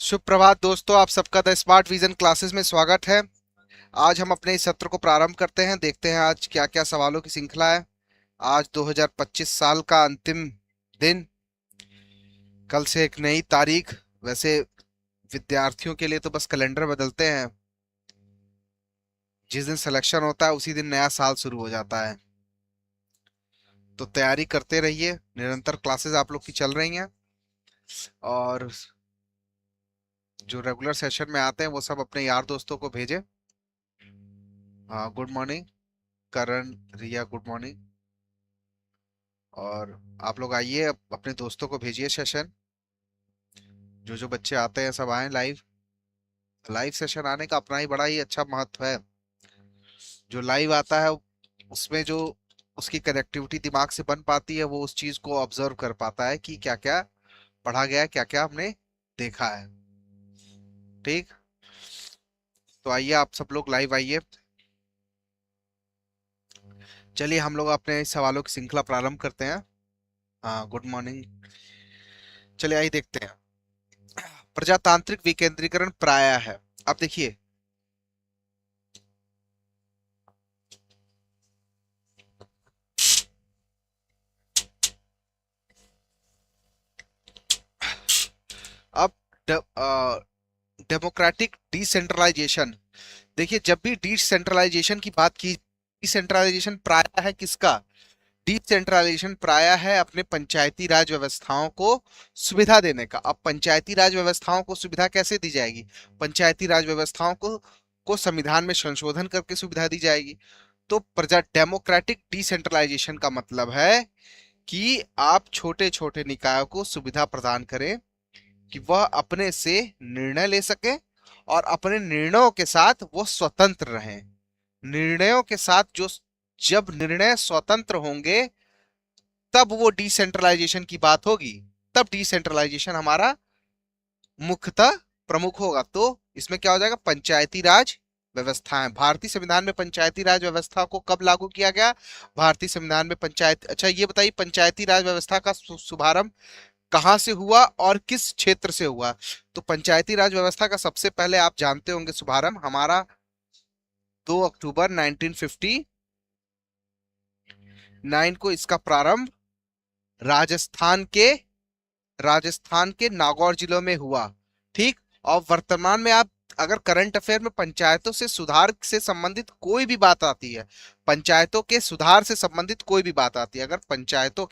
शुभ प्रभात दोस्तों, आप सबका द स्मार्ट विजन क्लासेस में स्वागत है। आज हम अपने इस सत्र को प्रारंभ करते हैं। देखते हैं आज क्या क्या सवालों की श्रृंखला है। आज 2025 साल का अंतिम दिन, कल से एक नई तारीख। वैसे विद्यार्थियों के लिए तो बस कैलेंडर बदलते हैं, जिस दिन सिलेक्शन होता है उसी दिन नया साल शुरू हो जाता है। तो तैयारी करते रहिए, निरंतर क्लासेस आप लोग की चल रही हैं और जो रेगुलर सेशन में आते हैं वो सब अपने यार दोस्तों को भेजें। हाँ, गुड मॉर्निंग करण, रिया, गुड मॉर्निंग। और आप लोग आइए, अपने दोस्तों को भेजिए सेशन। जो जो बच्चे आते हैं सब आए लाइव। लाइव सेशन आने का अपना ही बड़ा ही अच्छा महत्व है। जो लाइव आता है उसमें जो उसकी कनेक्टिविटी दिमाग से बन पाती है, वो उस चीज को ऑब्जर्व कर पाता है कि क्या क्या पढ़ा गया है, क्या क्या हमने देखा है। ठीक, तो आइए आप सब लोग लाइव आइए। चलिए हम लोग अपने सवालों की श्रृंखला प्रारंभ करते हैं। हाँ, गुड मॉर्निंग। चलिए आइए देखते हैं। प्रजातांत्रिक विकेंद्रीकरण प्राय है। अब देखिए, अब डेमोक्रेटिक डिसेंट्रलाइजेशन। देखिए, जब भी डिसेंट्रलाइजेशन की बात की, डिसेंट्रलाइजेशन प्राय है किसका? डिसेंट्रलाइजेशन प्राय है अपने पंचायती राज व्यवस्थाओं को सुविधा देने का। अब पंचायती राज व्यवस्थाओं को सुविधा कैसे दी जाएगी? पंचायती राज व्यवस्थाओं को संविधान में संशोधन करके सुविधा दी जाएगी। तो प्रजा डेमोक्रेटिक डिसेंट्रलाइजेशन का मतलब है कि आप छोटे छोटे निकायों को सुविधा प्रदान करें कि वह अपने से निर्णय ले सके और अपने निर्णयों के साथ वो स्वतंत्र रहें। निर्णयों के साथ जो, जब निर्णय स्वतंत्र होंगे तब वो डिसेंट्रलाइजेशन की बात होगी, तब डिसेंट्रलाइजेशन हमारा मुख्यतः प्रमुख होगा। तो इसमें क्या हो जाएगा? पंचायती राज व्यवस्थाएं। भारतीय संविधान में पंचायती राज व्यवस्था को कब लागू किया गया? भारतीय संविधान में पंचायत, अच्छा ये बताइए, पंचायती राज व्यवस्था का शुभारंभ कहां से हुआ और किस क्षेत्र से हुआ? तो पंचायती राज व्यवस्था का सबसे पहले आप जानते होंगे शुभारंभ हमारा 2 अक्टूबर 1959 को इसका प्रारंभ राजस्थान के नागौर जिलों में हुआ। ठीक, और वर्तमान में आप अगर करंट अफेयर में पंचायतों से सुधार से संबंधित कोई भी बात आती है, पंचायतों के सुधार से संबंधित कोई भी बात आती है, अगर पंचायतों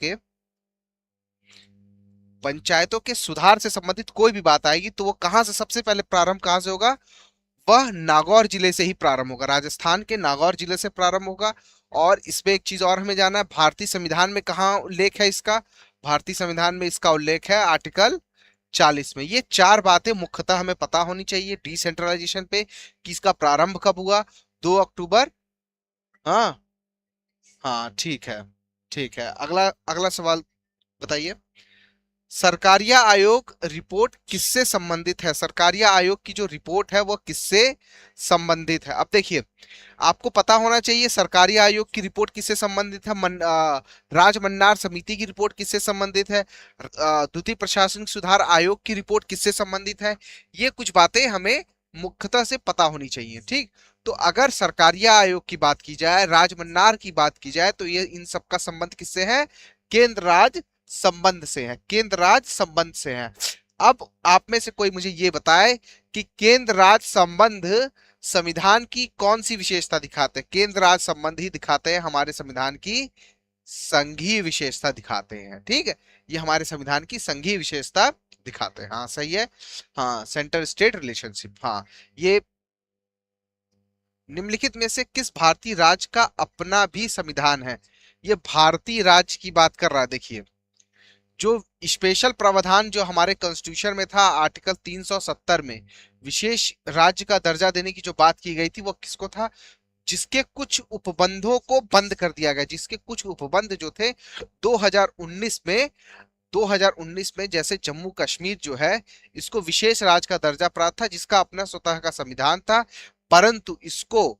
के सुधार से संबंधित कोई भी बात आएगी तो वो कहां से सबसे पहले प्रारंभ कहां से होगा? वह नागौर जिले से ही प्रारंभ होगा, राजस्थान के नागौर जिले से प्रारंभ होगा। और इसमें एक चीज और हमें जाना है, भारतीय संविधान में कहाँ उल्लेख है इसका? भारतीय संविधान में इसका उल्लेख है आर्टिकल 40 में। ये चार बातें मुख्यतः हमें पता होनी चाहिए डिसेंट्रलाइजेशन पे कि इसका प्रारंभ कब हुआ। 2 अक्टूबर। हाँ, हाँ, ठीक है, ठीक है। अगला अगला सवाल बताइए। सरकारिया आयोग रिपोर्ट किससे संबंधित है? सरकारिया आयोग की जो रिपोर्ट है वो किससे संबंधित है? अब देखिए, आपको पता होना चाहिए सरकारी आयोग की रिपोर्ट किससे संबंधित है। राजमन्नार समिति की रिपोर्ट किससे संबंधित है? द्वितीय प्रशासनिक सुधार आयोग की रिपोर्ट किससे संबंधित है? ये कुछ बातें हमें मुख्यतः से पता होनी चाहिए। ठीक, तो अगर सरकारिया आयोग की बात की जाए, राजमन्नार की बात की जाए, तो ये इन सबका संबंध किससे है? केंद्र राज संबंध से है, केंद्र राज संबंध से है। अब आप में से कोई मुझे ये बताए कि केंद्र राज संबंध संविधान की कौन सी विशेषता दिखाते हैं? केंद्र राज संबंध ही दिखाते हैं हमारे संविधान की संघीय विशेषता दिखाते हैं। ठीक है, ये हमारे संविधान की संघीय विशेषता दिखाते हैं। हाँ सही है। हाँ, सेंटर स्टेट रिलेशनशिप। हाँ, ये निम्नलिखित में से किस भारतीय राज्य का अपना भी संविधान है? ये भारतीय राज्य की बात कर रहा है। देखिए, जो स्पेशल प्रावधान जो हमारे कॉन्स्टिट्यूशन में था आर्टिकल 370 में, विशेष राज्य का दर्जा देने की जो बात की गई थी वो किसको था? जिसके कुछ उपबंधों को बंद कर दिया गया, जिसके कुछ उपबंध जो थे 2019 में, 2019 में जैसे जम्मू कश्मीर जो है इसको विशेष राज्य का दर्जा प्राप्त था, जिसका अपना स्वतः का संविधान था, परंतु इसको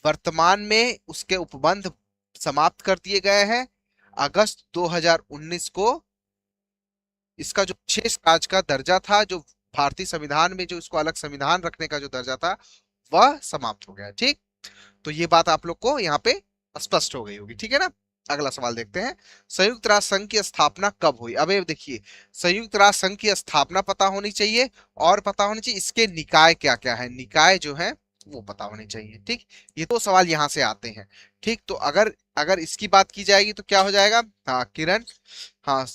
वर्तमान में उसके उपबंध समाप्त कर दिए गए हैं। अगस्त 2019 को इसका जो विशेष राज्य का दर्जा था, जो भारतीय संविधान में जो इसको अलग संविधान रखने का जो दर्जा था वह समाप्त हो गया। ठीक, तो ये बात आप लोग को यहाँ पे स्पष्ट हो गई होगी। ठीक है ना। अगला सवाल देखते हैं, संयुक्त राष्ट्र संघ की स्थापना कब हुई। अब ये देखिए, संयुक्त राष्ट्र संघ की स्थापना पता होनी चाहिए और पता होनी चाहिए इसके निकाय क्या क्या है, निकाय जो है वो पता होने चाहिए। ठीक, ये तो सवाल यहां से आते हैं। ठीक, तो अगर अगर इसकी बात की जाएगी तो क्या हो जाएगा, हाँ किरण, हाँ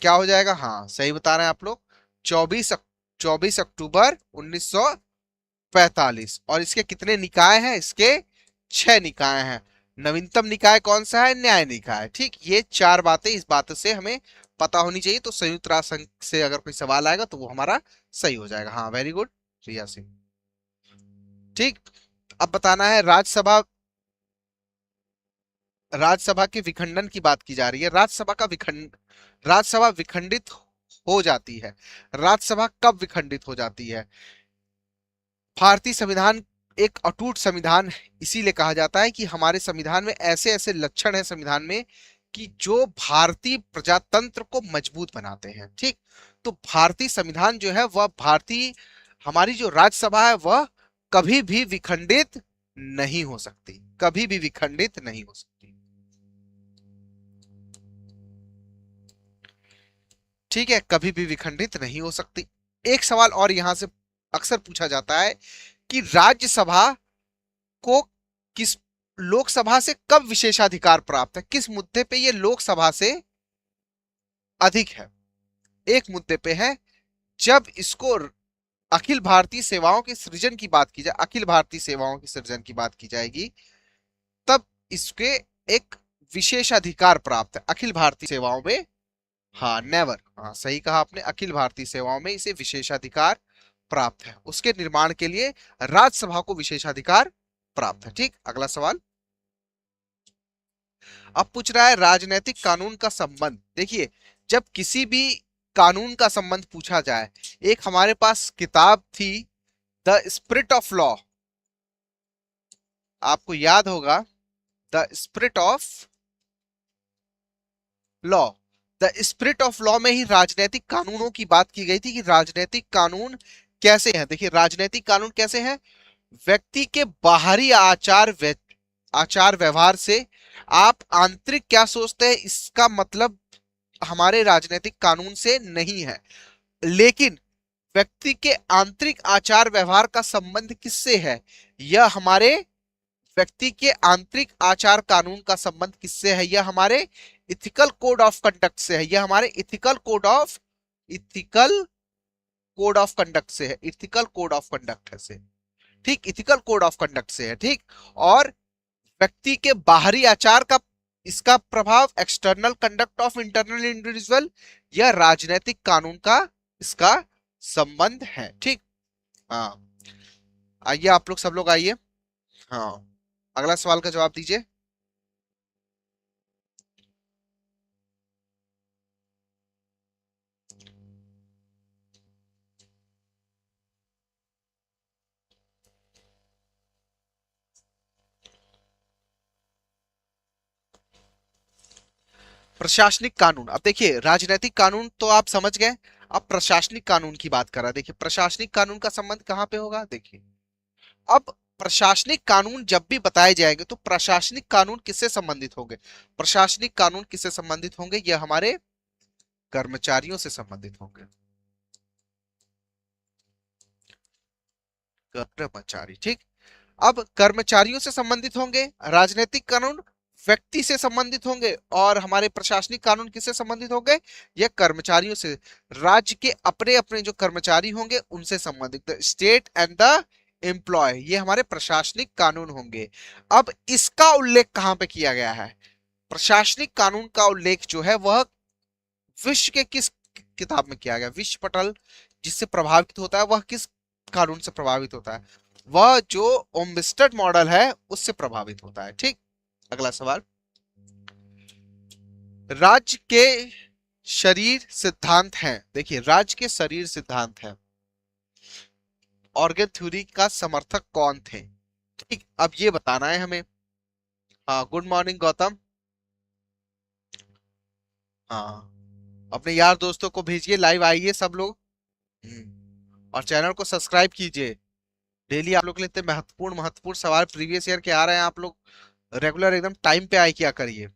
क्या हो जाएगा, हाँ सही बता रहे हैं आप लोग, 24 अक्टूबर 1945। और इसके कितने निकाय हैं, इसके 6 निकाय हैं। नवीनतम निकाय कौन सा है, न्याय निकाय। ठीक, ये 4 बातें इस बात से हमें पता होनी चाहिए। तो संयुक्त राष्ट्र संघ से अगर कोई सवाल आएगा तो वो हमारा सही हो जाएगा। हाँ वेरी गुड रिया सिंह। ठीक, अब बताना है राज्यसभा, राज्यसभा के विखंडन की बात की जा रही है। राज्यसभा विखंडित हो जाती है। राज्यसभा कब विखंडित हो जाती है। भारतीय संविधान एक अटूट संविधान इसीलिए कहा जाता है कि हमारे संविधान में ऐसे ऐसे लक्षण है संविधान में कि जो भारतीय प्रजातंत्र को मजबूत बनाते हैं। ठीक, तो भारतीय संविधान जो है वह भारतीय, हमारी जो राज्यसभा है वह कभी भी विखंडित नहीं हो सकती, कभी भी विखंडित नहीं हो सकती। ठीक है, कभी भी विखंडित नहीं हो सकती। एक सवाल और यहां से अक्सर पूछा जाता है कि राज्यसभा को किस, लोकसभा से कब विशेषाधिकार प्राप्त है, किस मुद्दे पे ये लोकसभा से अधिक है। एक मुद्दे पे है जब इसको अखिल भारतीय सेवाओं के सृजन की बात की जाए, अखिल भारतीय सेवाओं के सृजन की बात की जाएगी तब इसके एक विशेषाधिकार प्राप्त है अखिल भारतीय सेवाओं में। हाँ नेवर, हाँ सही कहा आपने, अखिल भारतीय सेवाओं में इसे विशेषाधिकार प्राप्त है, उसके निर्माण के लिए राज्यसभा को विशेषाधिकार प्राप्त है। ठीक, अगला सवाल अब पूछ रहा है राजनीतिक कानून का संबंध। देखिए, जब किसी भी कानून का संबंध पूछा जाए, एक हमारे पास किताब थी द स्पिरिट ऑफ लॉ, आपको याद होगा, the spirit of law, the spirit of law में ही राजनीतिक कानूनों की बात की गई थी कि राजनीतिक कानून कैसे हैं। देखिए राजनीतिक कानून कैसे हैं, व्यक्ति के बाहरी आचार व्यवहार से आप आंतरिक क्या सोचते हैं इसका मतलब हमारे राजनीतिक कानून से नहीं है, लेकिन व्यक्ति के आंतरिक आचार व्यवहार का संबंध किससे है, यह हमारे व्यक्ति के आंतरिक आचार कानून का संबंध किससे है, यह हमारे इथिकल कोड ऑफ कंडक्ट से है, यह हमारे इथिकल कोड ऑफ कंडक्ट से है, इथिकल कोड ऑफ कंडक्ट से। ठीक, इथिकल कोड ऑफ कंडक्ट से है। ठीक, और व्यक्ति के बाहरी आचार का इसका प्रभाव external conduct of internal individual या राजनीतिक कानून का इसका संबंध है। ठीक, हाँ आइए आप लोग सब लोग आइए, हाँ अगला सवाल का जवाब दीजिए। प्रशासनिक कानून, अब देखिए राजनीतिक कानून तो आप समझ गए, अब प्रशासनिक कानून की बात कर रहा है। देखिए प्रशासनिक कानून का संबंध कहां पे होगा, देखिए अब प्रशासनिक कानून जब भी बताए जाएंगे तो प्रशासनिक कानून किससे संबंधित होंगे, प्रशासनिक कानून किससे संबंधित होंगे, यह हमारे कर्मचारियों से संबंधित होंगे, कर्मचारी। ठीक, अब कर्मचारियों से संबंधित होंगे राजनीतिक कानून, व्यक्ति से संबंधित होंगे, और हमारे प्रशासनिक कानून किससे संबंधित होंगे, यह कर्मचारियों से, राज्य के अपने अपने जो कर्मचारी होंगे उनसे संबंधित, स्टेट एंड द एम्प्लॉय, ये हमारे प्रशासनिक कानून होंगे। अब इसका उल्लेख कहां पे किया गया है, प्रशासनिक कानून का उल्लेख जो है वह विश्व के किस किताब में किया गया, विश्व पटल जिससे प्रभावित होता है वह किस कानून से प्रभावित होता है, वह जो ओम्बिस्टेड मॉडल है उससे प्रभावित होता है। ठीक, अगला सवाल, राज्य के शरीर सिद्धांत हैं। देखिए राज्य के शरीर सिद्धांत है, ऑर्गन थ्योरी का समर्थक कौन थे। ठीक, अब ये बताना है हमें। हाँ गुड मॉर्निंग गौतम, हाँ अपने यार दोस्तों को भेजिए, लाइव आइए सब लोग। और चैनल को सब्सक्राइब कीजिए। डेली आप लोग के लिए इतने महत्वपूर्ण महत्वपूर्ण सवाल प्रीवियस ईयर के आ रहे हैं, आप लोग रेगुलर एकदम टाइम पे आए क्या करिए।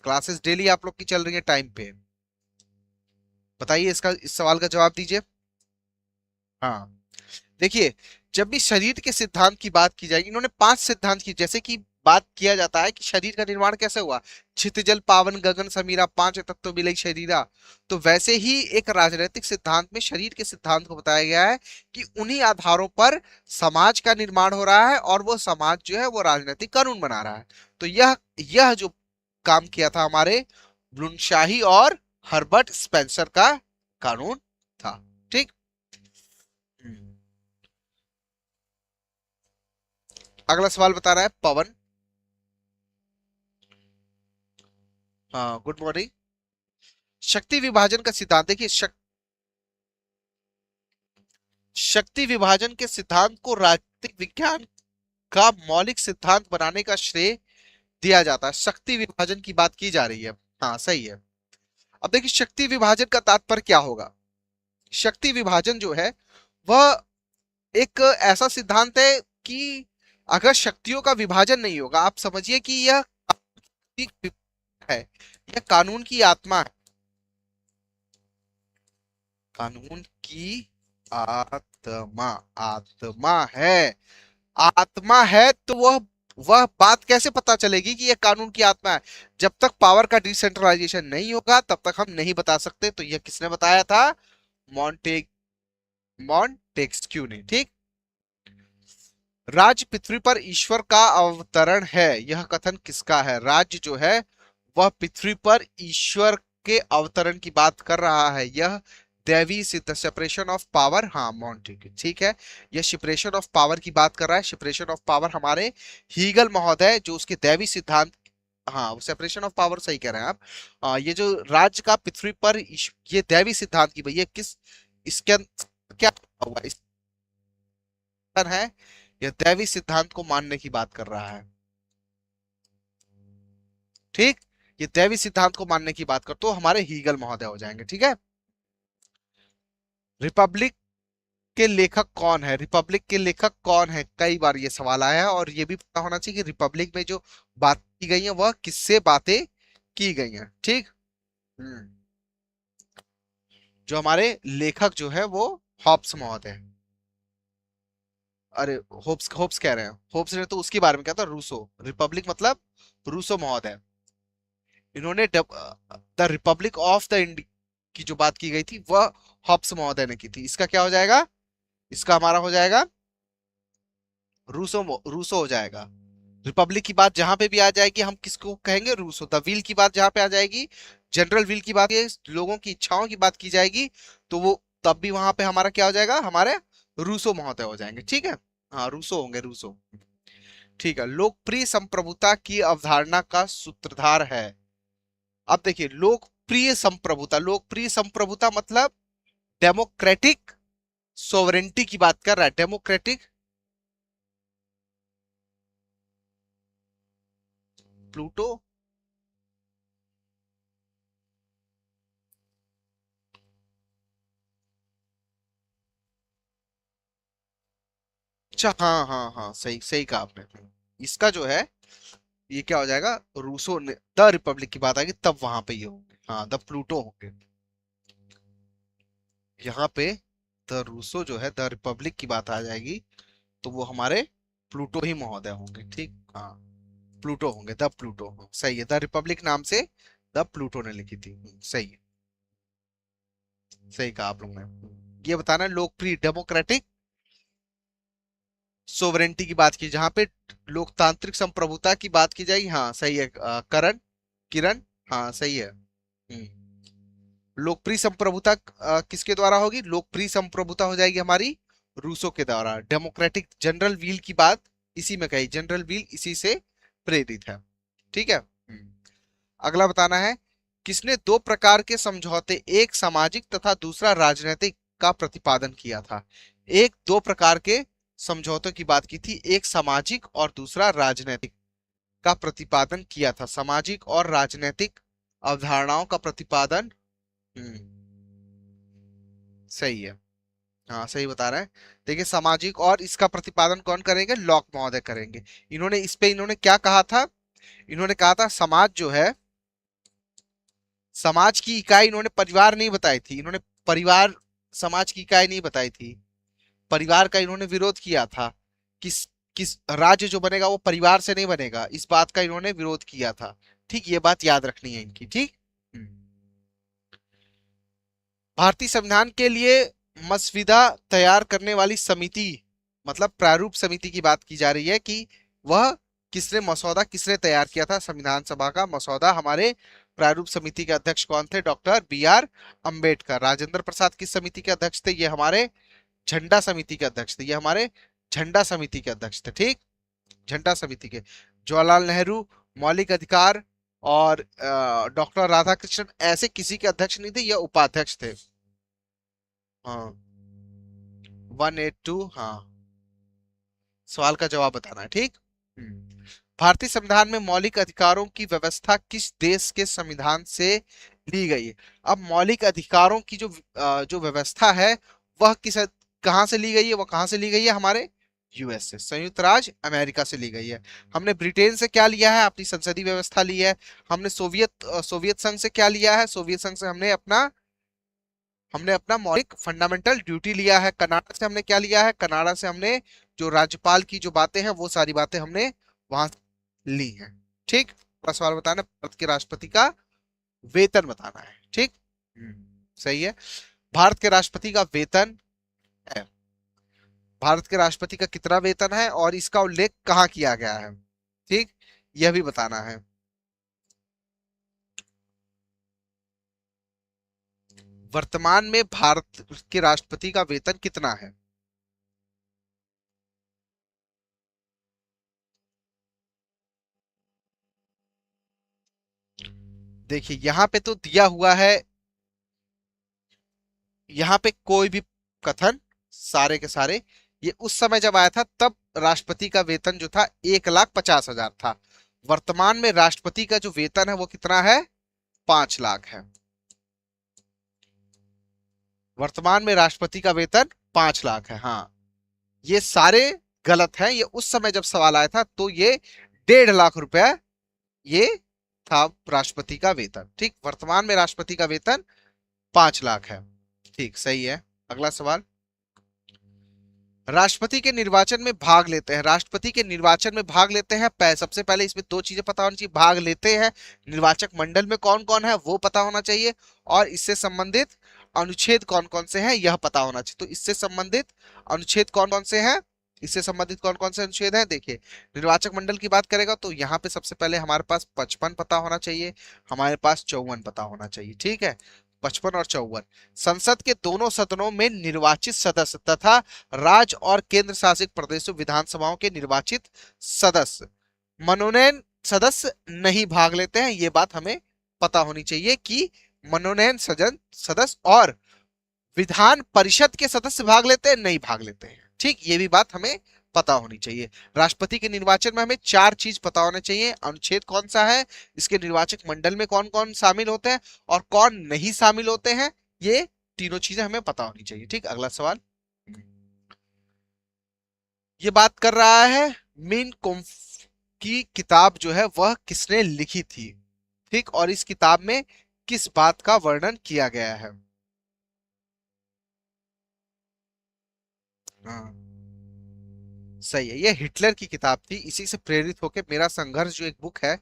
क्लासेस डेली आप लोग की चल रही है टाइम पे। बताइए, इसका इस सवाल का जवाब दीजिए। हाँ, देखिए, जब भी शरीर के सिद्धांत की बात की जाएगी, इन्होंने 5 सिद्धांत की, जैसे कि बात किया जाता है कि शरीर का निर्माण कैसे हुआ, छित जल पावन गगन समीरा, 5 तत्व मिले शरीरा। तो वैसे ही एक राजनीतिक सिद्धांत में शरीर के सिद्धांत को बताया गया है कि उन्हीं आधारों पर समाज का निर्माण हो रहा है, और वो समाज जो है वो राजनीतिक कानून बना रहा है। तो यह जो काम किया था हमारे ब्लूमशाही और हर्बर्ट स्पेंसर का कानून था। ठीक। हम्म। अगला सवाल बता रहा है पवन। हाँ, गुड मॉर्निंग। शक्ति विभाजन का सिद्धांत देखिए, शक्ति विभाजन के सिद्धांत को राजनीतिक विज्ञान का मौलिक सिद्धांत बनाने का श्रेय दिया जाता है। शक्ति विभाजन की बात की जा रही है। हाँ, सही है। अब देखिए, शक्ति विभाजन का तात्पर्य क्या होगा। शक्ति विभाजन जो है वह एक ऐसा सिद्धांत है कि अगर शक्तियों का विभाजन नहीं होगा, आप समझिए कि यह है, यह कानून की आत्मा है। कानून की आत्मा, आत्मा है। आत्मा है तो वह बात कैसे पता चलेगी कि यह कानून की आत्मा है। जब तक पावर का डिसेंट्रलाइजेशन नहीं होगा तब तक हम नहीं बता सकते। तो यह किसने बताया था? मॉन्टेग मॉन्टेस्क्यू ने। ठीक। राज्य पृथ्वी पर ईश्वर का अवतरण है, यह कथन किसका है? राज्य जो है वह पृथ्वी पर ईश्वर के अवतरण की बात कर रहा है। यह दैवी सिद्ध सेपरेशन ऑफ पावर। हाँ, मॉन्टेग, ठीक है। यह सेपरेशन ऑफ पावर की बात कर रहा है। सेपरेशन ऑफ पावर हमारे हीगल महोदय जो उसके दैवी सिद्धांत। हाँ, सेपरेशन ऑफ पावर सही कह रहे हैं आप। ये जो राज्य का पृथ्वी पर ये दैवी सिद्धांत की, भैया किस इसके क्या हुआ इस है, यह दैवी सिद्धांत को मानने की बात कर रहा है। ठीक। ये दैवी सिद्धांत को मानने की बात कर तो हमारे हीगल महोदय हो जाएंगे। ठीक है। रिपब्लिक के लेखक कौन है? रिपब्लिक के लेखक कौन है, कई बार ये सवाल आया है, और ये भी पता होना चाहिए कि रिपब्लिक में जो बात की गई है वह किससे बातें की गई हैं। ठीक। हम्म। जो हमारे लेखक जो है वो हॉब्स महोदय है। अरे, होप्स होप्स कह रहे हैं, होप्स ने तो उसके बारे में क्या था, रूसो। रिपब्लिक मतलब रूसो महोदय। इन्होंने the Republic of the India की जो बात की गई थी वह हॉब्स महोदय ने की थी। इसका क्या हो जाएगा? इसका हमारा हो जाएगा रूसो रूसो हो जाएगा। रिपब्लिक की बात जहां पे भी आ जाएगी हम किसको कहेंगे? रूसो। द विल की बात जहां पे आ जाएगी, जनरल विल की बात, लोगों की इच्छाओं की बात की जाएगी, तो वो तब भी वहां पे हमारा क्या हो जाएगा? हमारे रूसो महोदय हो जाएंगे। ठीक है। हाँ, रूसो होंगे, रूसो। ठीक है। लोकप्रिय संप्रभुता की अवधारणा का सूत्रधार है। अब देखिए, लोकप्रिय संप्रभुता मतलब डेमोक्रेटिक सोवरेंटी की बात कर रहा है। Democratic Pluto. अच्छा, हाँ हाँ हाँ, सही सही कहा आपने। इसका जो है ये क्या हो जाएगा? रूसो ने द रिपब्लिक की बात आएगी तब वहां पे ये होंगे, हाँ, द प्लूटो होंगे। यहाँ पे द रूसो जो है द रिपब्लिक की बात आ जाएगी तो वो हमारे प्लूटो ही महोदय होंगे। ठीक। हाँ, प्लूटो होंगे, द प्लूटो। सही है, द रिपब्लिक नाम से द प्लूटो ने लिखी थी। सही है, सही कहा आप लोगों ने। ये बताना है लोकप्रिय डेमोक्रेटिक सोवरेंटी की बात की, जहां पे लोकतांत्रिक संप्रभुता की बात की जाएगी। हाँ, सही है। करण, किरण। हाँ, सही है। लोकप्रिय संप्रभुता किसके द्वारा होगी? लोकप्रिय संप्रभुता हो जाएगी हमारी रूसो के द्वारा। डेमोक्रेटिक जनरल व्हील की बात इसी में कही, जनरल व्हील इसी से प्रेरित है। ठीक है। अगला बताना है, किसने दो प्रकार के समझौते, एक सामाजिक तथा दूसरा राजनीतिक का प्रतिपादन किया था? एक दो प्रकार के समझौतों की बात की थी, एक सामाजिक और दूसरा राजनीतिक का प्रतिपादन किया था। सामाजिक और राजनीतिक अवधारणाओं का प्रतिपादन। हम्म, सही है। हाँ सही बता रहे हैं। देखिए सामाजिक, और इसका प्रतिपादन कौन करेंगे? लॉक महोदय करेंगे। इन्होंने इस पे इन्होंने क्या कहा था? इन्होंने कहा था समाज जो है, समाज की इकाई इन्होंने परिवार नहीं बताई थी, इन्होंने परिवार समाज की इकाई नहीं बताई थी, परिवार का इन्होंने विरोध किया था। किस किस राज्य जो बनेगा वो परिवार से नहीं बनेगा, इस बात का इन्होंने विरोध किया था। ठीक, ये बात याद रखनी है इनकी। ठीक। हम्म। भारतीय संविधान के लिए मसविदा तैयार करने वाली समिति, मतलब प्रारूप समिति की बात की जा रही है कि वह किसने मसौदा किसने तैयार किया था संविधान सभा का मसौदा? हमारे प्रारूप समिति के अध्यक्ष कौन थे? Doctor B R Ambedkar. Rajendra Prasad किस समिति के अध्यक्ष थे? ये हमारे झंडा समिति के अध्यक्ष थे, ये हमारे झंडा समिति के अध्यक्ष थे। ठीक, झंडा समिति के। जवाहरलाल नेहरू मौलिक अधिकार और डॉक्टर राधाकृष्णन ऐसे किसी के अध्यक्ष नहीं थे, ये उपाध्यक्ष थे। हाँ 182, हाँ सवाल का जवाब बताना है। ठीक। भारतीय संविधान में मौलिक अधिकारों की व्यवस्था किस देश के संविधान से ली गई है? अब मौलिक अधिकारों की जो व्यवस्था है वह कहां से ली गई है? वह कहां से ली गई है? हमारे यूएस से, संयुक्त राज्य अमेरिका से ली गई है। हमने ब्रिटेन से क्या लिया है? अपनी संसदीय व्यवस्था ली है। हमने सोवियत संघ से क्या लिया है? सोवियत संघ से हमने अपना मौलिक फंडामेंटल ड्यूटी लिया है। कनाडा से हमने क्या लिया है? कनाडा से हमने जो राज्यपाल की जो बातें हैं वो सारी बातें हमने वहां ली हैं। ठीक। अगला सवाल बताना, भारत के राष्ट्रपति का वेतन बताना है। ठीक। सही है। भारत के राष्ट्रपति का वेतन है, भारत के राष्ट्रपति का कितना वेतन है और इसका उल्लेख कहाँ किया गया है? ठीक, यह भी बताना है। वर्तमान में भारत के राष्ट्रपति का वेतन कितना है? देखिए यहां पे तो दिया हुआ है, यहाँ पे कोई भी कथन, सारे के सारे ये उस समय जब आया था तब राष्ट्रपति का वेतन जो था 1,50,000 था। वर्तमान में राष्ट्रपति का जो वेतन है वो कितना है? 5 लाख है। वर्तमान में राष्ट्रपति का वेतन 5 लाख है। हाँ, ये सारे गलत हैं। ये उस समय जब सवाल आया था तो ये 1,50,000 रुपया ये था राष्ट्रपति का वेतन। ठीक, वर्तमान में राष्ट्रपति का वेतन 5 लाख है। ठीक, सही है। अगला सवाल, राष्ट्रपति के निर्वाचन में भाग लेते हैं, राष्ट्रपति के निर्वाचन में भाग लेते हैं, सबसे पहले इसमें दो चीजें पता होनी चाहिए। भाग लेते हैं, निर्वाचक मंडल में कौन कौन है वो पता होना चाहिए, और इससे संबंधित अनुच्छेद कौन कौन से हैं यह पता होना चाहिए। तो इससे संबंधित अनुच्छेद कौन कौन से हैं? इससे संबंधित कौन कौन से अनुच्छेद हैं? देखिए, निर्वाचक मंडल की बात करेगा तो यहाँ पे सबसे पहले हमारे पास 55 पता होना चाहिए, हमारे पास 54 पता होना चाहिए। ठीक है, 55 और 54। संसद के दोनों सदनों में निर्वाचित सदस्य तथा राज्य और केंद्र शासित प्रदेशों विधानसभाओं के निर्वाचित सदस्य मनोनयन सदस्य नहीं भाग लेते हैं। ये बात हमें पता होनी चाहिए कि मनोनयन सदस्य और विधान परिषद के सदस्य भाग लेते हैं, नहीं भाग लेते हैं। ठीक, ये भी बात हमें पता होनी चाहिए। राष्ट्रपति के निर्वाचन में हमें 4 चीज पता होना चाहिए। अनुच्छेद कौन सा है, इसके निर्वाचक मंडल में कौन कौन शामिल होते हैं और कौन नहीं शामिल होते हैं, ये तीनों चीजें हमें पता होनी चाहिए। ठीक, अगला सवाल, ये बात कर रहा है मिन कुम्फ की किताब जो है वह किसने लिखी थी? ठीक, और इस किताब में किस बात का वर्णन किया गया है? हाँ सही है, ये हिटलर की किताब थी। इसी से प्रेरित होकर मेरा संघर्ष जो एक बुक है,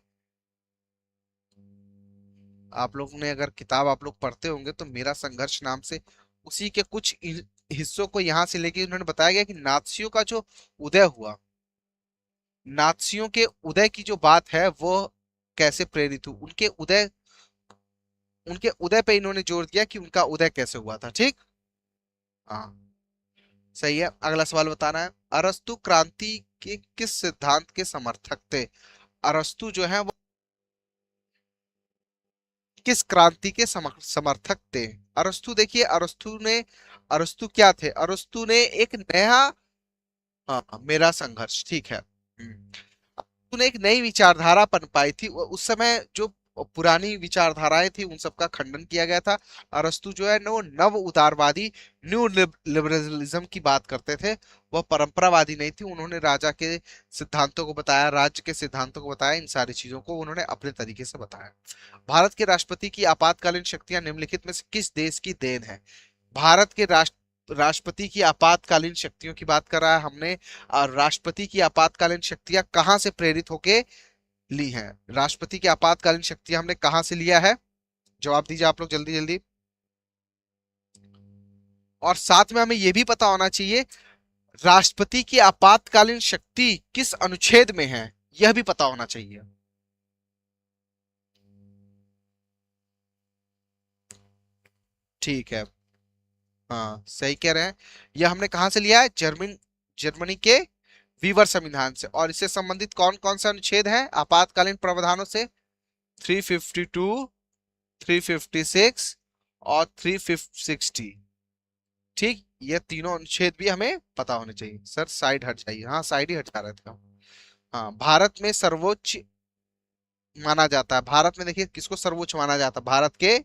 आप लोग ने अगर किताब आप लोग पढ़ते होंगे तो मेरा संघर्ष नाम से उसी के कुछ हिस्सों को यहां से लेके उन्होंने बताया गया कि नात्सियों का जो उदय हुआ, नात्सियों के उदय की जो बात है वो कैसे प्रेरित हुई, उनके उदय पे इन्होंने जोर दिया कि उनका उदय कैसे हुआ था। ठीक, हाँ सही है। अगला सवाल बताना है, अरस्तु क्रांति के किस सिद्धांत के समर्थक थे? अरस्तु जो है वो किस क्रांति के समर्थक थे? अरस्तु, देखिए अरस्तु क्या थे? अरस्तु ने एक नया, हाँ मेरा संघर्ष, ठीक है। अरस्तु ने एक नई विचारधारा पनपाई थी। उस समय जो पुरानी विचारधाराएं थी उन सबका खंडन किया गया था। अरस्तु जो है वो नव उदारवादी न्यू लिबरलिज्म की बात करते थे, वह परंपरावादी नहीं थी। उन्होंने राजा के सिद्धांतों को बताया, राज्य के सिद्धांतों को बताया, इन सारी चीजों को उन्होंने अपने तरीके से बताया। भारत के राष्ट्रपति की आपातकालीन शक्तियां निम्नलिखित में से किस देश की देन है? भारत के राष्ट्रपति की आपातकालीन शक्तियों की बात कर रहा है हमने, और राष्ट्रपति की आपातकालीन शक्तियां कहां से प्रेरित होके ली हैं? राष्ट्रपति की आपातकालीन शक्तियां हमने कहां से लिया है? जवाब दीजिए आप लोग जल्दी जल्दी। और साथ में हमें यह भी पता होना चाहिए राष्ट्रपति की आपातकालीन शक्ति किस अनुच्छेद में है, यह भी पता होना चाहिए। ठीक है, हाँ सही कह रहे हैं। यह हमने कहां से लिया है? जर्मनी के वीवर संविधान से। और इससे संबंधित कौन कौन सा अनुच्छेद है आपातकालीन प्रावधानों से? 352, 356 और 360। ठीक, ये तीनों अनुच्छेद भी हमें पता होने चाहिए। सर साइड हट जाइए, हाँ साइड ही हटा रहे थे हम। हाँ, भारत में सर्वोच्च माना जाता है, भारत में देखिए किसको सर्वोच्च माना जाता है? भारत के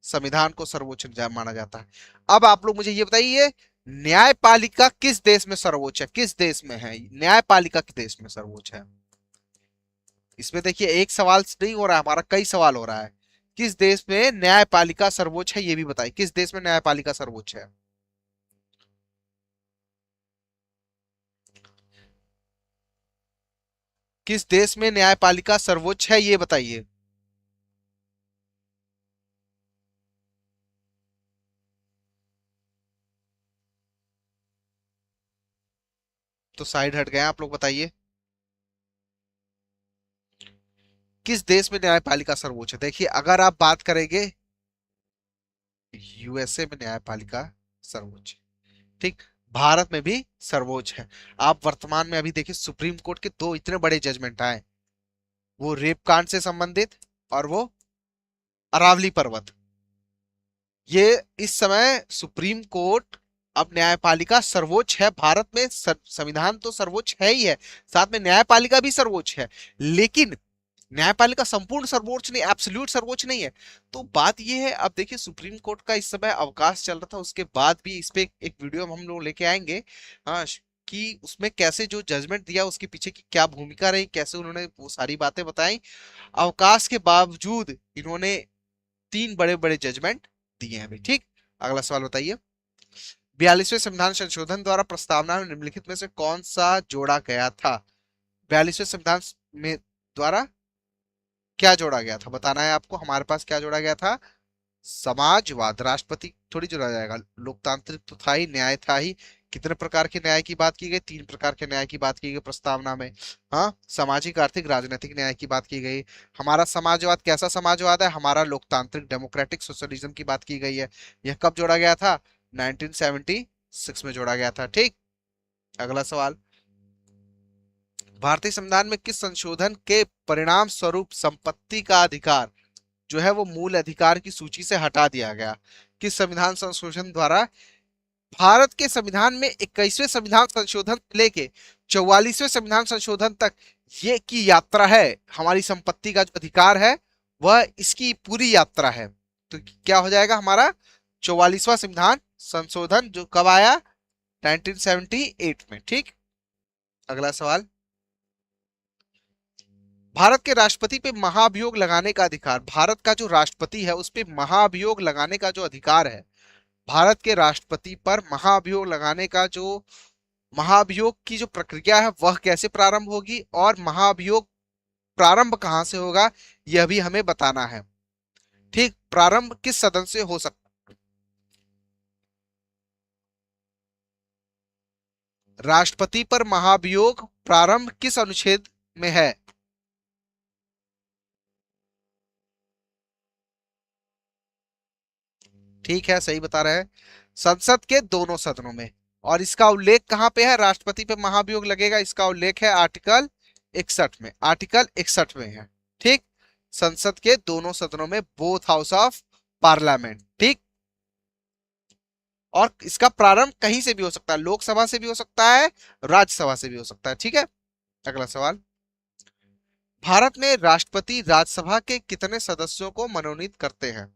संविधान को सर्वोच्च माना जाता है। अब आप लोग मुझे ये बताइए, न्यायपालिका किस देश में सर्वोच्च है? किस देश में है न्यायपालिका? किस देश में सर्वोच्च है? इसमें देखिए एक सवाल नहीं हो रहा है हमारा, कई सवाल हो रहा है। किस देश में न्यायपालिका सर्वोच्च है ये भी बताइए, किस देश में न्यायपालिका सर्वोच्च है? किस देश में न्यायपालिका सर्वोच्च है ये बताइए। तो साइड हट गए आप लोग, बताइए किस देश में न्यायपालिका सर्वोच्च है? देखिए अगर आप बात करेंगे यूएसए में न्यायपालिका सर्वोच्च है। ठीक, भारत में भी सर्वोच्च है। आप वर्तमान में अभी देखिए सुप्रीम कोर्ट के दो इतने बड़े जजमेंट आए, वो रेप कांड से संबंधित और वो अरावली पर्वत। ये इस समय सुप्रीम कोर्ट अब न्यायपालिका सर्वोच्च है भारत में। संविधान तो सर्वोच्च है ही है, साथ में न्यायपालिका भी सर्वोच्च है, लेकिन न्यायपालिका संपूर्ण सर्वोच्च नहीं, एब्सोल्यूट सर्वोच्च नहीं है। तो बात यह है, अब देखिए सुप्रीम कोर्ट का इस समय अवकाश चल रहा था, उसके बाद भी इस पे एक वीडियो हम लोग लेके आएंगे। हाँ, कि उसमें कैसे जो जजमेंट दिया उसके पीछे की क्या भूमिका रही, कैसे उन्होंने वो सारी बातें बताई। अवकाश के बावजूद इन्होंने तीन बड़े बड़े जजमेंट दिए हैं। ठीक, अगला सवाल बताइए। 42वें संविधान संशोधन द्वारा प्रस्तावना में निम्नलिखित में से कौन सा जोड़ा गया था? 42वें संविधान में द्वारा क्या जोड़ा गया था बताना है आपको। हमारे पास क्या जोड़ा गया था? समाजवाद। राष्ट्रपति थोड़ी जोड़ा जाएगा, लोकतांत्रिक तो था ही, न्याय था ही। कितने प्रकार के न्याय की बात की गई? तीन प्रकार के न्याय की बात की गई प्रस्तावना में। हाँ, सामाजिक आर्थिक राजनीतिक न्याय की बात की गई। हमारा समाजवाद कैसा समाजवाद है? हमारा लोकतांत्रिक डेमोक्रेटिक सोशलिज्म की बात की गई है। यह कब जोड़ा गया था? 1976 में जोड़ा गया था। ठीक, अगला सवाल। भारतीय संविधान में किस संशोधन के परिणाम स्वरूप संपत्ति का अधिकार जो है वो मूल अधिकार की सूची से हटा दिया गया? किस संविधान संशोधन द्वारा? भारत के संविधान में 21वें संविधान संशोधन से लेके 44वें संविधान संशोधन तक ये की यात्रा है। हमारी संपत्ति का जो अधिकार है वह इसकी पूरी यात्रा है। तो क्या हो जाएगा हमारा? 44वां संविधान संशोधन जो कब आया? 1978 में। ठीक, अगला सवाल। भारत के राष्ट्रपति पे महाभियोग लगाने का अधिकार, भारत का जो राष्ट्रपति है उस पे महाभियोग लगाने का जो अधिकार है, भारत के राष्ट्रपति पर महाभियोग लगाने का जो महाभियोग की जो प्रक्रिया है वह कैसे प्रारंभ होगी और महाभियोग प्रारंभ कहां से होगा यह भी हमें बताना है। ठीक, प्रारंभ किस सदन से हो सकता? राष्ट्रपति पर महाभियोग प्रारंभ किस अनुच्छेद में है? ठीक है, सही बता रहे हैं, संसद के दोनों सदनों में। और इसका उल्लेख कहां पे है? राष्ट्रपति पे महाभियोग लगेगा, इसका उल्लेख है आर्टिकल 61 में। आर्टिकल 61 में है। ठीक, संसद के दोनों सदनों में, बोथ हाउस ऑफ पार्लियामेंट। ठीक, और इसका प्रारंभ कहीं से भी हो सकता है, लोकसभा से भी हो सकता है, राज्यसभा से भी हो सकता है। ठीक है, अगला सवाल। भारत में राष्ट्रपति राज्यसभा के कितने सदस्यों को मनोनीत करते हैं?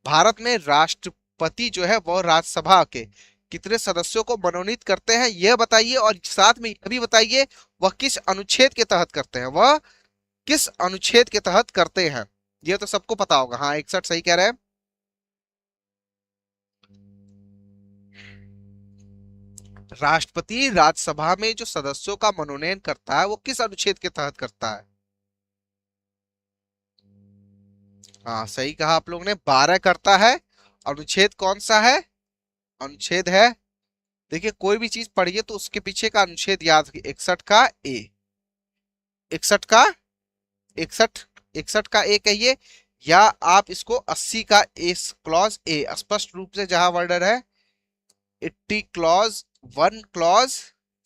भारत में राष्ट्रपति जो है वो राज्यसभा के कितने सदस्यों को मनोनीत करते हैं यह बताइए, और साथ में यह भी बताइए वह किस अनुच्छेद के तहत करते हैं, वह किस अनुच्छेद के तहत करते हैं। यह तो सबको पता होगा। हाँ, 61 सही कह रहे हैं। राष्ट्रपति राज्यसभा में जो सदस्यों का मनोनयन करता है वो किस अनुच्छेद के तहत करता है? हाँ, सही कहा आप लोगों ने, 12 करता है। अनुच्छेद कौन सा है? अनुच्छेद है, देखिए कोई भी चीज पढ़िए तो उसके पीछे का अनुच्छेद याद रखिए। 61 का ए, 61 का 61, 61 का ए कहिए, या आप इसको 80 का ए क्लॉज ए, स्पष्ट रूप से जहां वर्डर है 80 क्लॉज 1 क्लॉज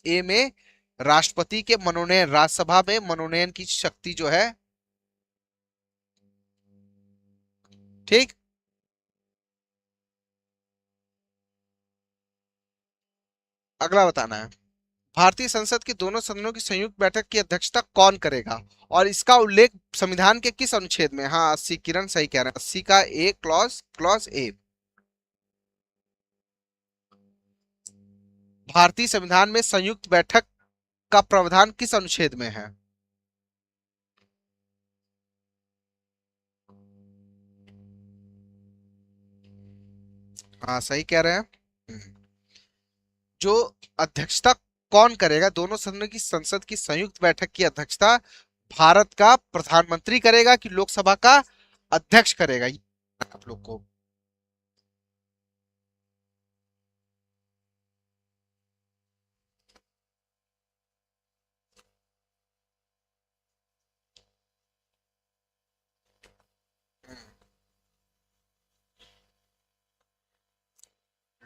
ए में राष्ट्रपति के मनोनयन, राज्यसभा में मनोनयन की शक्ति जो है। ठीक, अगला बताना है। भारतीय संसद की दोनों सदनों की संयुक्त बैठक की अध्यक्षता कौन करेगा, और इसका उल्लेख संविधान के किस अनुच्छेद में? हाँ, 80, किरण सही कह रहे हैं, 80 का ए क्लॉज क्लॉज ए। भारतीय संविधान में संयुक्त बैठक का प्रावधान किस अनुच्छेद में है? हाँ, सही कह रहे हैं। हम्म। जो अध्यक्षता कौन करेगा, दोनों सदनों की संसद की संयुक्त बैठक की अध्यक्षता भारत का प्रधानमंत्री करेगा कि लोकसभा का अध्यक्ष करेगा, ये आप लोग को।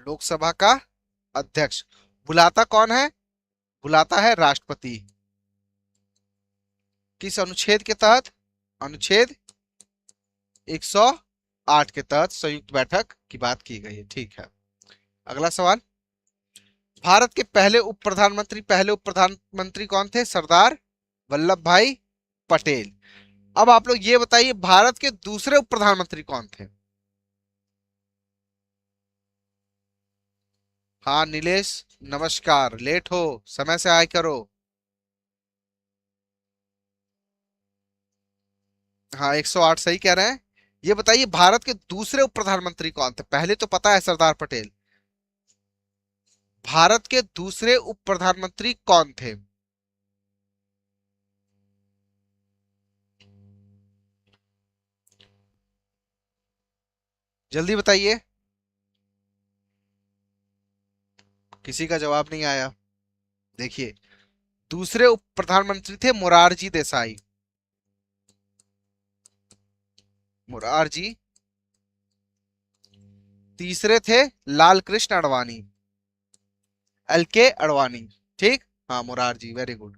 लोकसभा का अध्यक्ष बुलाता कौन है? बुलाता है राष्ट्रपति। किस अनुच्छेद के तहत? अनुच्छेद 108 के तहत संयुक्त बैठक की बात की गई है। ठीक है, अगला सवाल। भारत के पहले उप प्रधानमंत्री कौन थे? सरदार वल्लभ भाई पटेल। अब आप लोग ये बताइए भारत के दूसरे उप प्रधानमंत्री कौन थे? हाँ नीलेश, नमस्कार, लेट हो, समय से आय करो। हाँ, 108 सही कह रहे हैं। ये बताइए भारत के दूसरे उप प्रधानमंत्री कौन थे? पहले तो पता है सरदार पटेल। भारत के दूसरे उप प्रधानमंत्री कौन थे? जल्दी बताइए। किसी का जवाब नहीं आया। देखिए, दूसरे उप प्रधानमंत्री थे मोरारजी देसाई। मोरारजी। तीसरे थे लाल कृष्ण आडवाणी, एल के आडवाणी। ठीक, हाँ मोरारजी, वेरी गुड।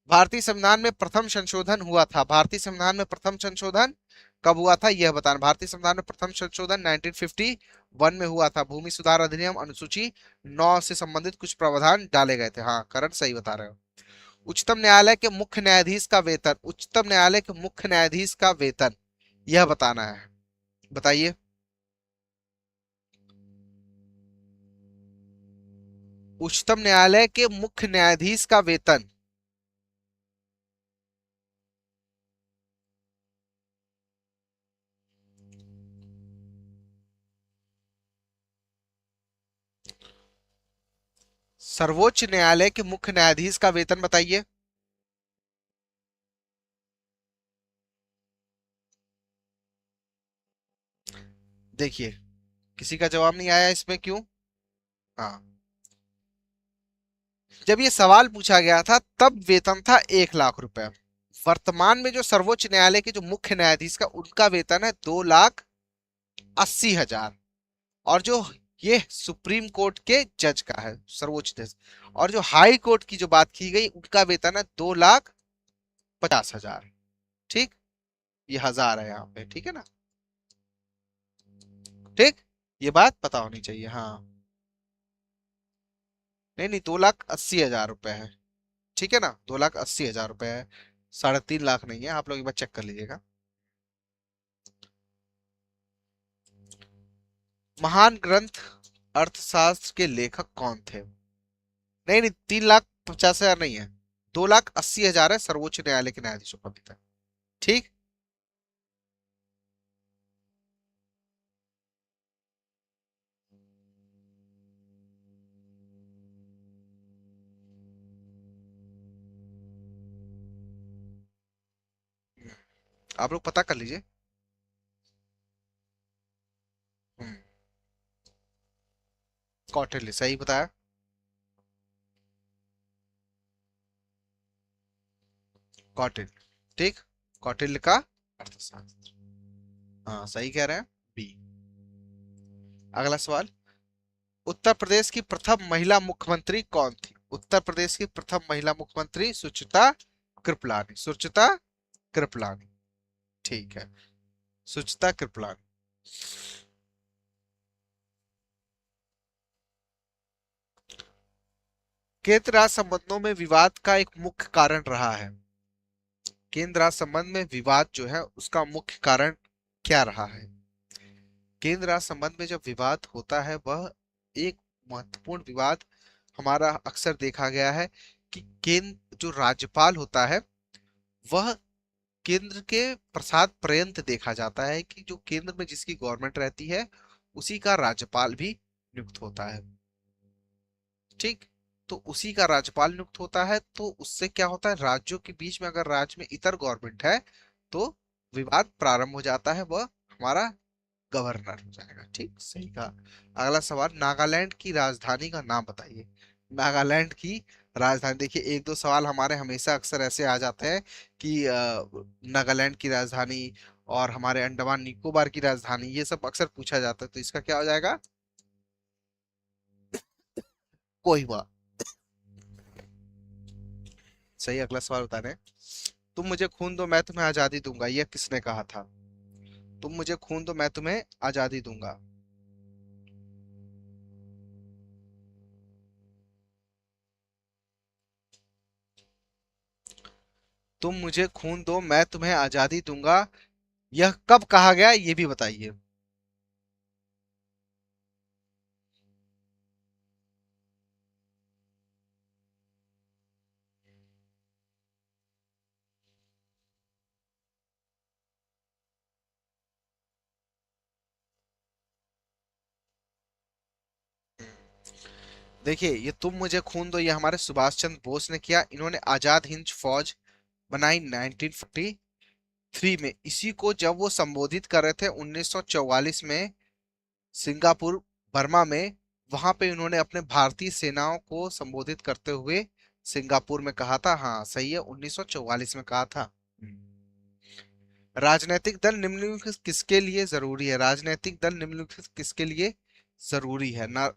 भारतीय संविधान में प्रथम संशोधन हुआ था, भारतीय संविधान में प्रथम संशोधन कब हुआ था यह बताना। भारतीय संविधान में प्रथम संशोधन 1951 में हुआ था। भूमि सुधार अधिनियम अनुसूची 9 से संबंधित कुछ प्रावधान डाले गए थे। हाँ, करण सही बता रहे हो। उच्चतम न्यायालय के मुख्य न्यायाधीश का वेतन, उच्चतम न्यायालय के मुख्य न्यायाधीश का वेतन यह बताना है, बताइए। उच्चतम न्यायालय के मुख्य न्यायाधीश का वेतन। सर्वोच्च न्यायालय के मुख्य न्यायाधीश का वेतन बताइए। देखिए, किसी का जवाब नहीं आया इसमें, क्यों? हाँ, जब ये सवाल पूछा गया था तब वेतन था 1 लाख रुपए। वर्तमान में जो सर्वोच्च न्यायालय के जो मुख्य न्यायाधीश का उनका वेतन है 2,80,000। और जो ये सुप्रीम कोर्ट के जज का है, सर्वोच्च जज, और जो हाई कोर्ट की जो बात की गई उनका वेतन है 2,50,000। ठीक, ये हजार है यहाँ पे, ठीक है ना? ठीक, ये बात पता होनी चाहिए। हाँ, नहीं नहीं, 2,80,000 रुपए है। ठीक है ना, 2,80,000 रुपए है। 3.5 लाख नहीं है, आप लोग एक बार चेक कर लीजिएगा। महान ग्रंथ अर्थशास्त्र के लेखक कौन थे? नहीं नहीं, 3,50,000 नहीं है, 2,80,000 है सर्वोच्च न्यायालय के न्यायाधीशों का भी था। ठीक। आप लोग पता कर लीजिए। हम्म, कौटिल्य सही बताया। कौटिल्य। ठीक। कौटिल्य का अर्थशास्त्र। हाँ सही कह रहे हैं। बी। अगला सवाल। उत्तर प्रदेश की प्रथम महिला मुख्यमंत्री कौन थी? उत्तर प्रदेश की प्रथम महिला मुख्यमंत्री सुचिता कृपलानी। सुचिता कृपलानी। ठीक है, सुचिता कृपलानी। केंद्र राज्य संबंधों में विवाद का एक मुख्य कारण रहा है। केंद्र राज्य संबंध में विवाद जो है उसका मुख्य कारण क्या रहा है? केंद्र राज्य संबंध में जब विवाद होता है, वह एक महत्वपूर्ण विवाद हमारा अक्सर देखा गया है कि केंद्र जो राज्यपाल होता है वह केंद्र के प्रसाद पर्यंत देखा जाता है कि जो केंद्र में जिसकी गवर्नमेंट रहती है उसी का राज्यपाल भी नियुक्त होता है। ठीक। तो उसी का राज्यपाल नियुक्त होता है, तो उससे क्या होता है, राज्यों के बीच में अगर राज्य में इतर गवर्नमेंट है तो विवाद प्रारंभ हो जाता है, वह हमारा गवर्नर हो जाएगा। ठीक, सही कहा। अगला सवाल, नागालैंड की राजधानी का नाम बताइए। नागालैंड की राजधानी, देखिए एक दो सवाल हमारे हमेशा अक्सर ऐसे आ जाते हैं कि नागालैंड की राजधानी और हमारे अंडमान निकोबार की राजधानी, ये सब अक्सर पूछा जाता है, तो इसका क्या हो जाएगा? कोहिमा। सही। अगला सवाल बता रहे हैं, तुम मुझे खून दो मैं तुम्हें आजादी दूंगा, यह किसने कहा था? तुम मुझे खून दो मैं तुम्हें आजादी दूंगा। तुम मुझे खून दो मैं तुम्हें आजादी दूंगा, यह कब कहा गया ये भी बताइए। देखिए ये तुम मुझे खून दो, ये हमारे सुभाष चंद्र बोस ने किया। इन्होंने आजाद हिंद फौज बनाई 1943 में। इसी को जब वो संबोधित कर रहे थे 1944 में सिंगापुर बर्मा में, वहां पे उन्होंने अपने भारतीय सेनाओं को संबोधित करते हुए सिंगापुर में कहा था। हाँ सही है, 1944 में कहा था। राजनीतिक दल निम्नलिखित किसके लिए जरूरी है? राजनीतिक दल निम्नलिखित किसके लिए जरूरी है ना?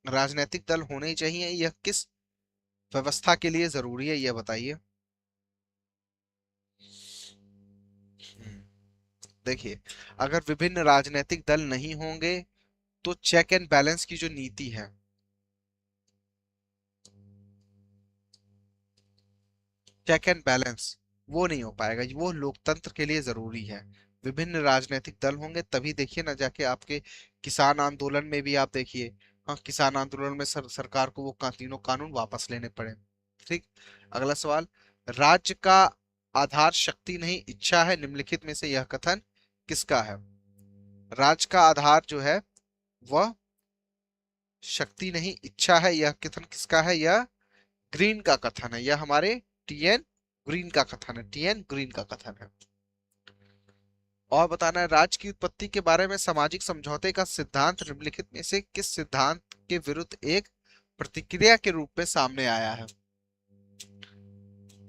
राजनीतिक दल होने चाहिए, यह किस व्यवस्था के लिए जरूरी है, यह बताइए। देखिए, अगर विभिन्न राजनीतिक दल नहीं होंगे तो चेक एंड बैलेंस की जो नीति है, चेक एंड बैलेंस, वो नहीं हो पाएगा। वो लोकतंत्र के लिए जरूरी है। विभिन्न राजनीतिक दल होंगे तभी, देखिए ना जाके आपके किसान आंदोलन में भी आप देखिए, हाँ किसान आंदोलन में सरकार को वो तीनों कानून वापस लेने पड़े। ठीक। अगला सवाल, राज्य का आधार शक्ति नहीं इच्छा है, निम्नलिखित में से यह कथन किसका है? राज्य का आधार जो है वह शक्ति नहीं इच्छा है, यह कथन किसका है? यह ग्रीन का कथन है, यह हमारे टीएन ग्रीन का कथन है। टीएन ग्रीन का कथन है। और बताना है, राज्य की उत्पत्ति के बारे में सामाजिक समझौते का सिद्धांत निम्नलिखित में से किस सिद्धांत के विरुद्ध एक प्रतिक्रिया के रूप में सामने आया है?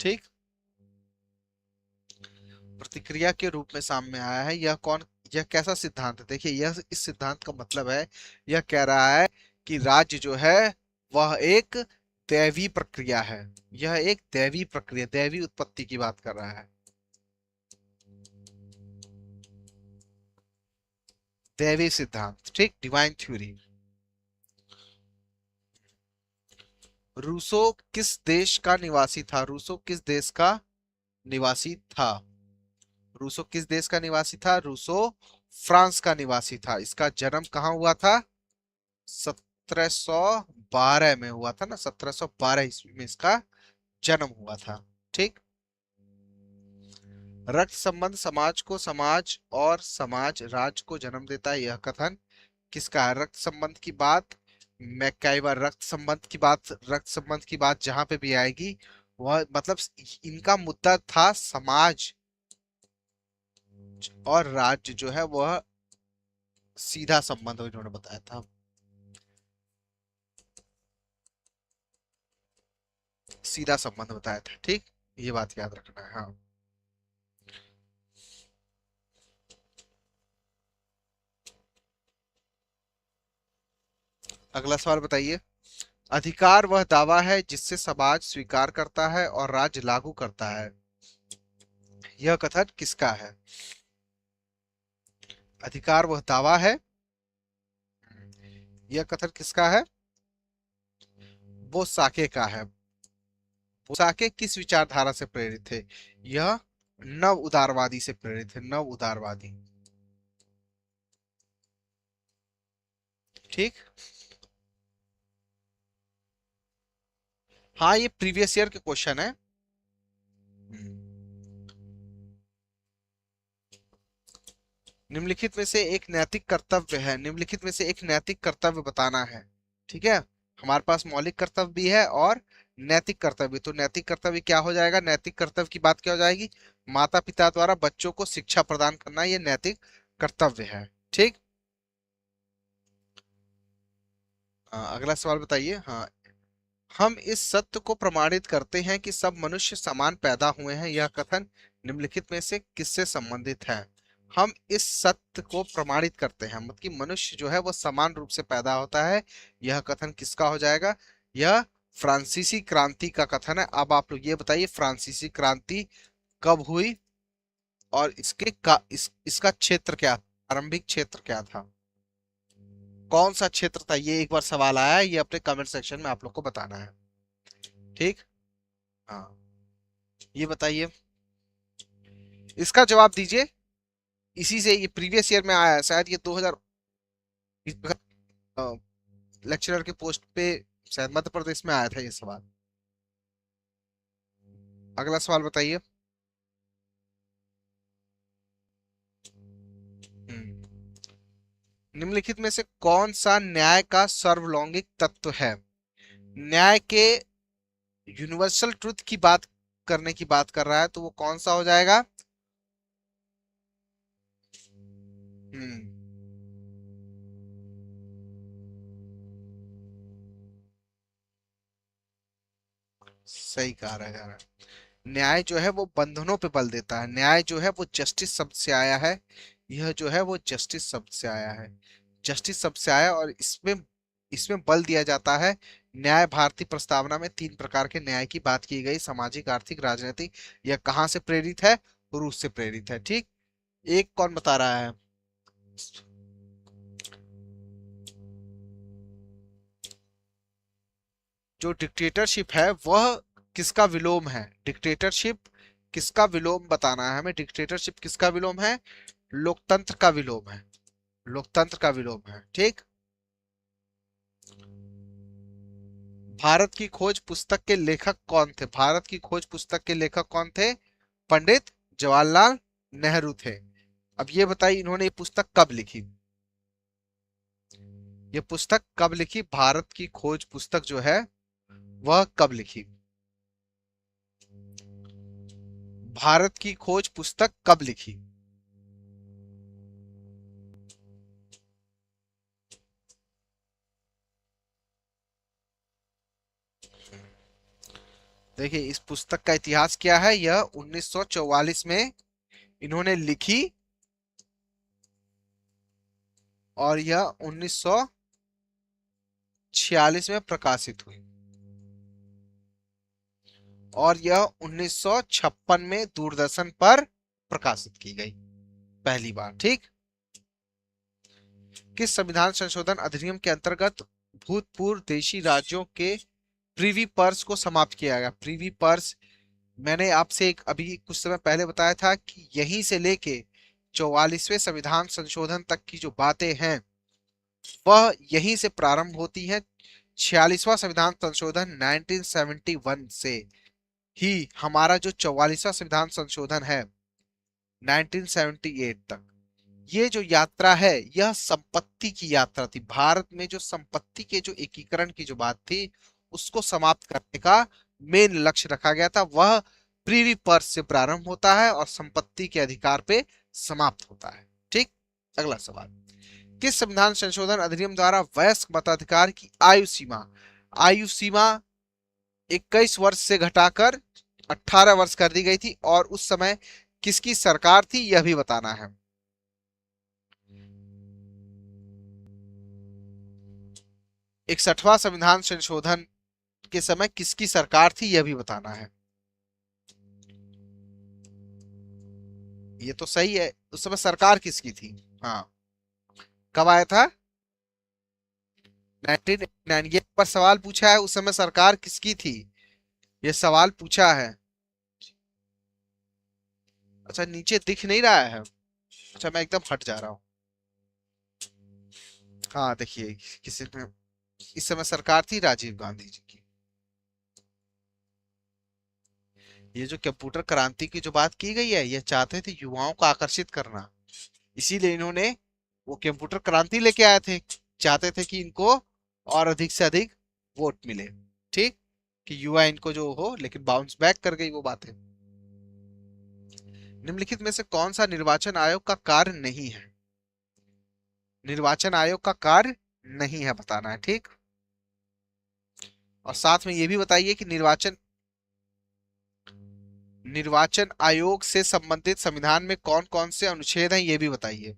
ठीक, प्रतिक्रिया के रूप में सामने आया है। यह कौन, यह कैसा सिद्धांत है? देखिए यह, इस सिद्धांत का मतलब है, यह कह रहा है कि राज्य जो है वह एक दैवी प्रक्रिया है। यह एक दैवी प्रक्रिया, दैवी उत्पत्ति की बात कर रहा है। दैवी सिद्धांत। ठीक, डिवाइन थ्योरी। रूसो किस देश का निवासी था? रूसो किस देश का निवासी था। रूसो किस देश का निवासी था? रूसो फ्रांस का निवासी था। इसका जन्म कहाँ हुआ था? 1712 में हुआ था ना, 1712 ईस्वी में इसका जन्म हुआ था। ठीक। रक्त संबंध समाज को समाज और समाज राज्य को जन्म देता है, यह कथन किसका है? रक्त संबंध की बात मैकाइवर, रक्त संबंध की बात जहां पे भी आएगी वह मतलब इनका मुद्दा था समाज और राज्य जो है वह सीधा संबंध इन्होंने बताया था। सीधा संबंध बताया था। ठीक। ये बात याद रखना है। हाँ। अगला सवाल बताइए। अधिकार वह दावा है जिससे समाज स्वीकार करता है और राज्य लागू करता है, यह कथन किसका है? अधिकार वह दावा है, यह कथन किसका है? वो साके का है। वो साके किस विचारधारा से प्रेरित थे? यह नव उदारवादी से प्रेरित है। नव उदारवादी। ठीक। हाँ, ये प्रीवियस ईयर के क्वेश्चन है। निम्नलिखित में से एक नैतिक कर्तव्य है, निम्नलिखित में से एक नैतिक कर्तव्य बताना है। ठीक है। हमारे पास मौलिक कर्तव्य भी है और नैतिक कर्तव्य। तो नैतिक कर्तव्य क्या हो जाएगा? नैतिक कर्तव्य की बात क्या हो जाएगी? माता पिता द्वारा बच्चों को शिक्षा प्रदान करना, ये नैतिक कर्तव्य है। ठीक। अगला सवाल बताइए। हाँ। हम इस सत्य को प्रमाणित करते हैं कि सब मनुष्य समान पैदा हुए हैं, यह कथन निम्नलिखित में से किससे संबंधित है? हम इस सत्य को प्रमाणित करते हैं मतलब कि मनुष्य जो है वो समान रूप से पैदा होता है, यह कथन किसका हो जाएगा? यह फ्रांसीसी क्रांति का कथन है। अब आप लोग ये बताइए फ्रांसीसी क्रांति कब हुई और इसका क्षेत्र क्या, प्रारंभिक क्षेत्र क्या था? कौन सा क्षेत्र था? ये एक बार सवाल आया है, ये अपने कमेंट सेक्शन में आप लोग को बताना है। ठीक। हाँ। ये बताइए, इसका जवाब दीजिए। इसी से ये प्रीवियस ईयर में आया है, शायद ये 2000 लेक्चरर के पोस्ट पे शायद मध्य प्रदेश में आया था ये सवाल। अगला सवाल बताइए। निम्नलिखित में से कौन सा न्याय का सर्वलौकिक तत्व है? न्याय के यूनिवर्सल ट्रुथ की बात करने की बात कर रहा है, तो वो कौन सा हो जाएगा? हम्म सही कहा रहा है। न्याय जो है वो बंधनों पे बल देता है। न्याय जो है वो जस्टिस शब्द से आया है। यह जो है वो जस्टिस शब्द से आया है। जस्टिस शब्द से आया और इसमें इसमें बल दिया जाता है। न्याय भारतीय प्रस्तावना में 3 प्रकार के न्याय की बात की गई, सामाजिक, आर्थिक, राजनीतिक। यह कहाँ से प्रेरित है? रूस से प्रेरित है। ठीक। एक कौन बता रहा है? जो डिक्टेटरशिप है वह किसका विलोम है? डिक्टेटरशिप किसका विलोम बताना है हमें? डिक्टेटरशिप किसका विलोम है? लोकतंत्र का विलोम है। लोकतंत्र का विलोम है। ठीक। भारत की खोज पुस्तक के लेखक कौन थे? भारत की खोज पुस्तक के लेखक कौन थे? पंडित जवाहरलाल नेहरू थे। अब ये बताइए इन्होंने ये पुस्तक कब लिखी? ये पुस्तक कब लिखी? भारत की खोज पुस्तक जो है वह कब लिखी? भारत की खोज पुस्तक कब लिखी? देखिए इस पुस्तक का इतिहास क्या है। यह 1944 में इन्होंने लिखी और यह 1946 में प्रकाशित हुई और यह 1956 में दूरदर्शन पर प्रकाशित की गई पहली बार। ठीक। किस संविधान संशोधन अधिनियम के अंतर्गत भूतपूर्व देशी राज्यों के प्रीवी पर्स को समाप्त किया गया? प्रीवी पर्स मैंने आपसे एक अभी कुछ समय पहले बताया था कि यहीं से लेके 44वें संविधान संशोधन तक की जो बातें हैं वह यहीं से प्रारंभ होती हैं। 46वां संविधान संशोधन 1971 से ही हमारा जो 44वां संविधान संशोधन है 1978 तक, ये जो यात्रा है यह संपत्ति की यात्रा थी। भारत में जो संपत्ति के जो एकीकरण की जो बात थी उसको समाप्त करने का मेन लक्ष्य रखा गया था। वह प्रीवी पर्स से प्रारंभ होता है और संपत्ति के अधिकार पे समाप्त होता है। ठीक। अगला सवाल, किस संविधान संशोधन अधिनियम द्वारा वयस्क मताधिकार की आयु सीमा 21 वर्ष से घटाकर 18 वर्ष कर दी गई थी और उस समय किसकी सरकार थी यह भी बताना है। 61वां संविधान संशोधन के समय किसकी सरकार थी यह भी बताना है। ये तो सही है, उस समय सरकार किसकी थी। हाँ, कब आया था 1989। ये पर सवाल पूछा है उस समय सरकार किसकी थी, ये सवाल पूछा है। अच्छा, नीचे दिख नहीं रहा है। अच्छा, मैं एकदम हट जा रहा हूँ। हाँ देखिए, किसी ने इस समय सरकार थी राजीव गांधी जी की। ये जो कंप्यूटर क्रांति की जो बात की गई है, ये चाहते थे युवाओं को आकर्षित करना, इसीलिए इन्होंने वो कंप्यूटर क्रांति लेके आए थे। चाहते थे कि इनको और अधिक से अधिक वोट मिले। ठीक, कि युवा इनको जो हो, लेकिन बाउंस बैक कर गई वो बातें। निम्नलिखित में से कौन सा निर्वाचन आयोग का कार्य नहीं है। निर्वाचन आयोग का कार्य नहीं है बताना है। ठीक, और साथ में ये भी बताइए कि निर्वाचन आयोग से संबंधित संविधान में कौन कौन से अनुच्छेद हैं ये भी बताइए।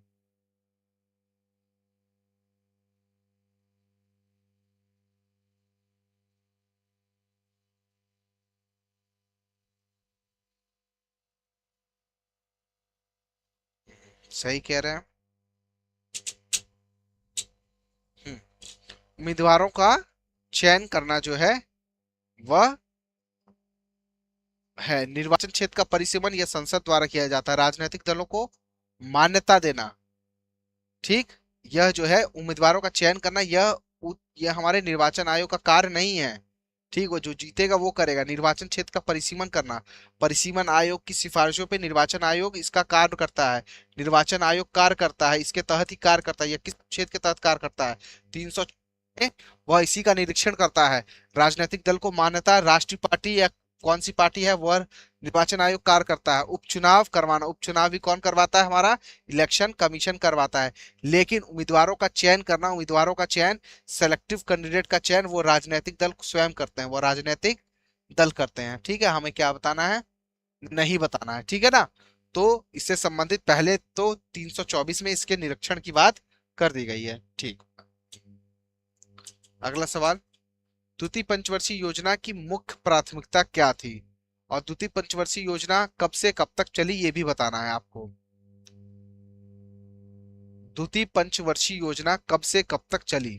सही कह रहे हैं। हम्म, उम्मीदवारों का चयन करना जो है वह है निर्वाचन क्षेत्र का परिसीमन यह संसद द्वारा किया जाता है। राजनीतिक दलों को मान्यता देना, ठीक, यह जो है उम्मीदवारों का चयन करना, यह हमारे निर्वाचन आयोग का कार्य नहीं है। ठीक, वो जो जीतेगा वो करेगा। निर्वाचन क्षेत्र का परिसीमन करना, परिसीमन आयोग की सिफारिशों पे निर्वाचन आयोग इसका कार्य करता है। निर्वाचन आयोग कार्य करता है, इसके तहत ही कार्य करता है। यह किस क्षेत्र के तहत कार्य करता है 300, वह इसी का निरीक्षण करता है। राजनीतिक दल को मान्यता, राष्ट्रीय पार्टी या कौन सी पार्टी है वह निर्वाचन आयोग कार्य करता है। उपचुनाव करवाना, उपचुनाव भी कौन करवाता है, हमारा इलेक्शन कमीशन करवाता है। लेकिन उम्मीदवारों का चयन करना, उम्मीदवारों का चयन, सेलेक्टिव कैंडिडेट का चयन वो राजनीतिक दल स्वयं करते हैं, वो राजनीतिक दल करते हैं। ठीक है, हमें क्या बताना है, नहीं बताना है। ठीक है ना। तो इससे संबंधित पहले तो 324 में इसके निरीक्षण की बात कर दी गई है। ठीक, अगला सवाल, द्वितीय पंचवर्षीय योजना की मुख्य प्राथमिकता क्या थी और द्वितीय पंचवर्षीय योजना कब से कब तक चली ये भी बताना है आपको। द्वितीय पंचवर्षीय योजना कब से कब तक चली।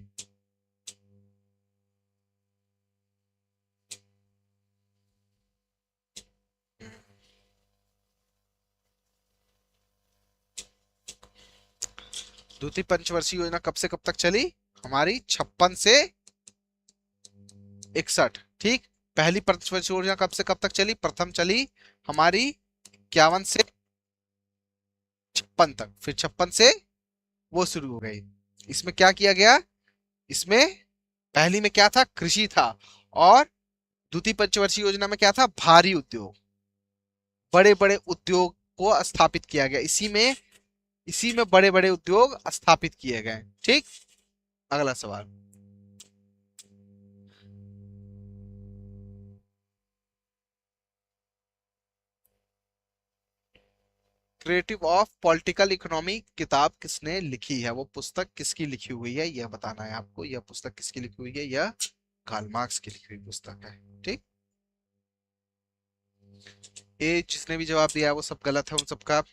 द्वितीय पंचवर्षीय योजना कब से कब तक चली, हमारी 56 से 61। ठीक, पहली पंचवर्षीय योजना कब से कब तक चली, प्रथम चली हमारी 51 से 56 तक, फिर 56 से वो शुरू हो गई। इसमें क्या किया गया, इसमें पहली में क्या था, कृषि था, और द्वितीय पंचवर्षीय योजना में क्या था, भारी उद्योग, बड़े बड़े उद्योग को स्थापित किया गया। इसी में बड़े बड़े उद्योग स्थापित किए गए। ठीक, अगला सवाल, क्रिएटिव ऑफ पॉलिटिकल इकोनॉमी किताब किसने लिखी है, वो पुस्तक किसकी लिखी हुई है यह बताना है आपको। यह पुस्तक किसकी लिखी हुई है, यह कार्ल मार्क्स की लिखी हुई पुस्तक है। ठीक, ये जिसने भी जवाब दिया है वो सब गलत है उन सबका।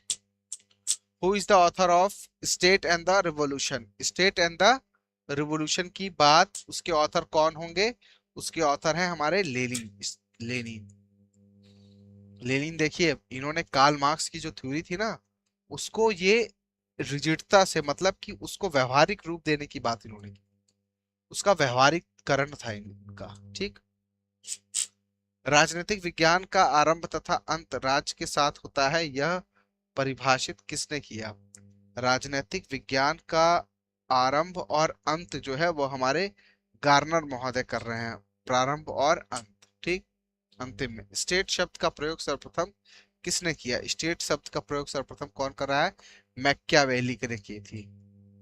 Who is the author of state and the revolution, state and the revolution की बात, उसके ऑथर कौन होंगे, उसके ऑथर हैं हमारे लेनिन। लेनिन, लेनिन देखिए, इन्होंने कार्ल मार्क्स की जो थ्योरी थी ना, उसको ये रिजिडता से, मतलब कि उसको व्यवहारिक रूप देने की बात इन्होंने की, उसका व्यवहारिकरण था इनका। ठीक। राजनीतिक विज्ञान का आरंभ तथा अंत राज्य के साथ होता है, यह परिभाषित किसने किया? राजनीतिक विज्ञान का आरंभ और अंत जो है वो हमारे गार्नर महोदय कर रहे हैं, प्रारंभ और अंत। ठीक। अंतिम में स्टेट शब्द का प्रयोग सर्वप्रथम किसने किया? स्टेट शब्द का प्रयोग सर्वप्रथम कौन कर रहा है? मैकियावेली ने की थी।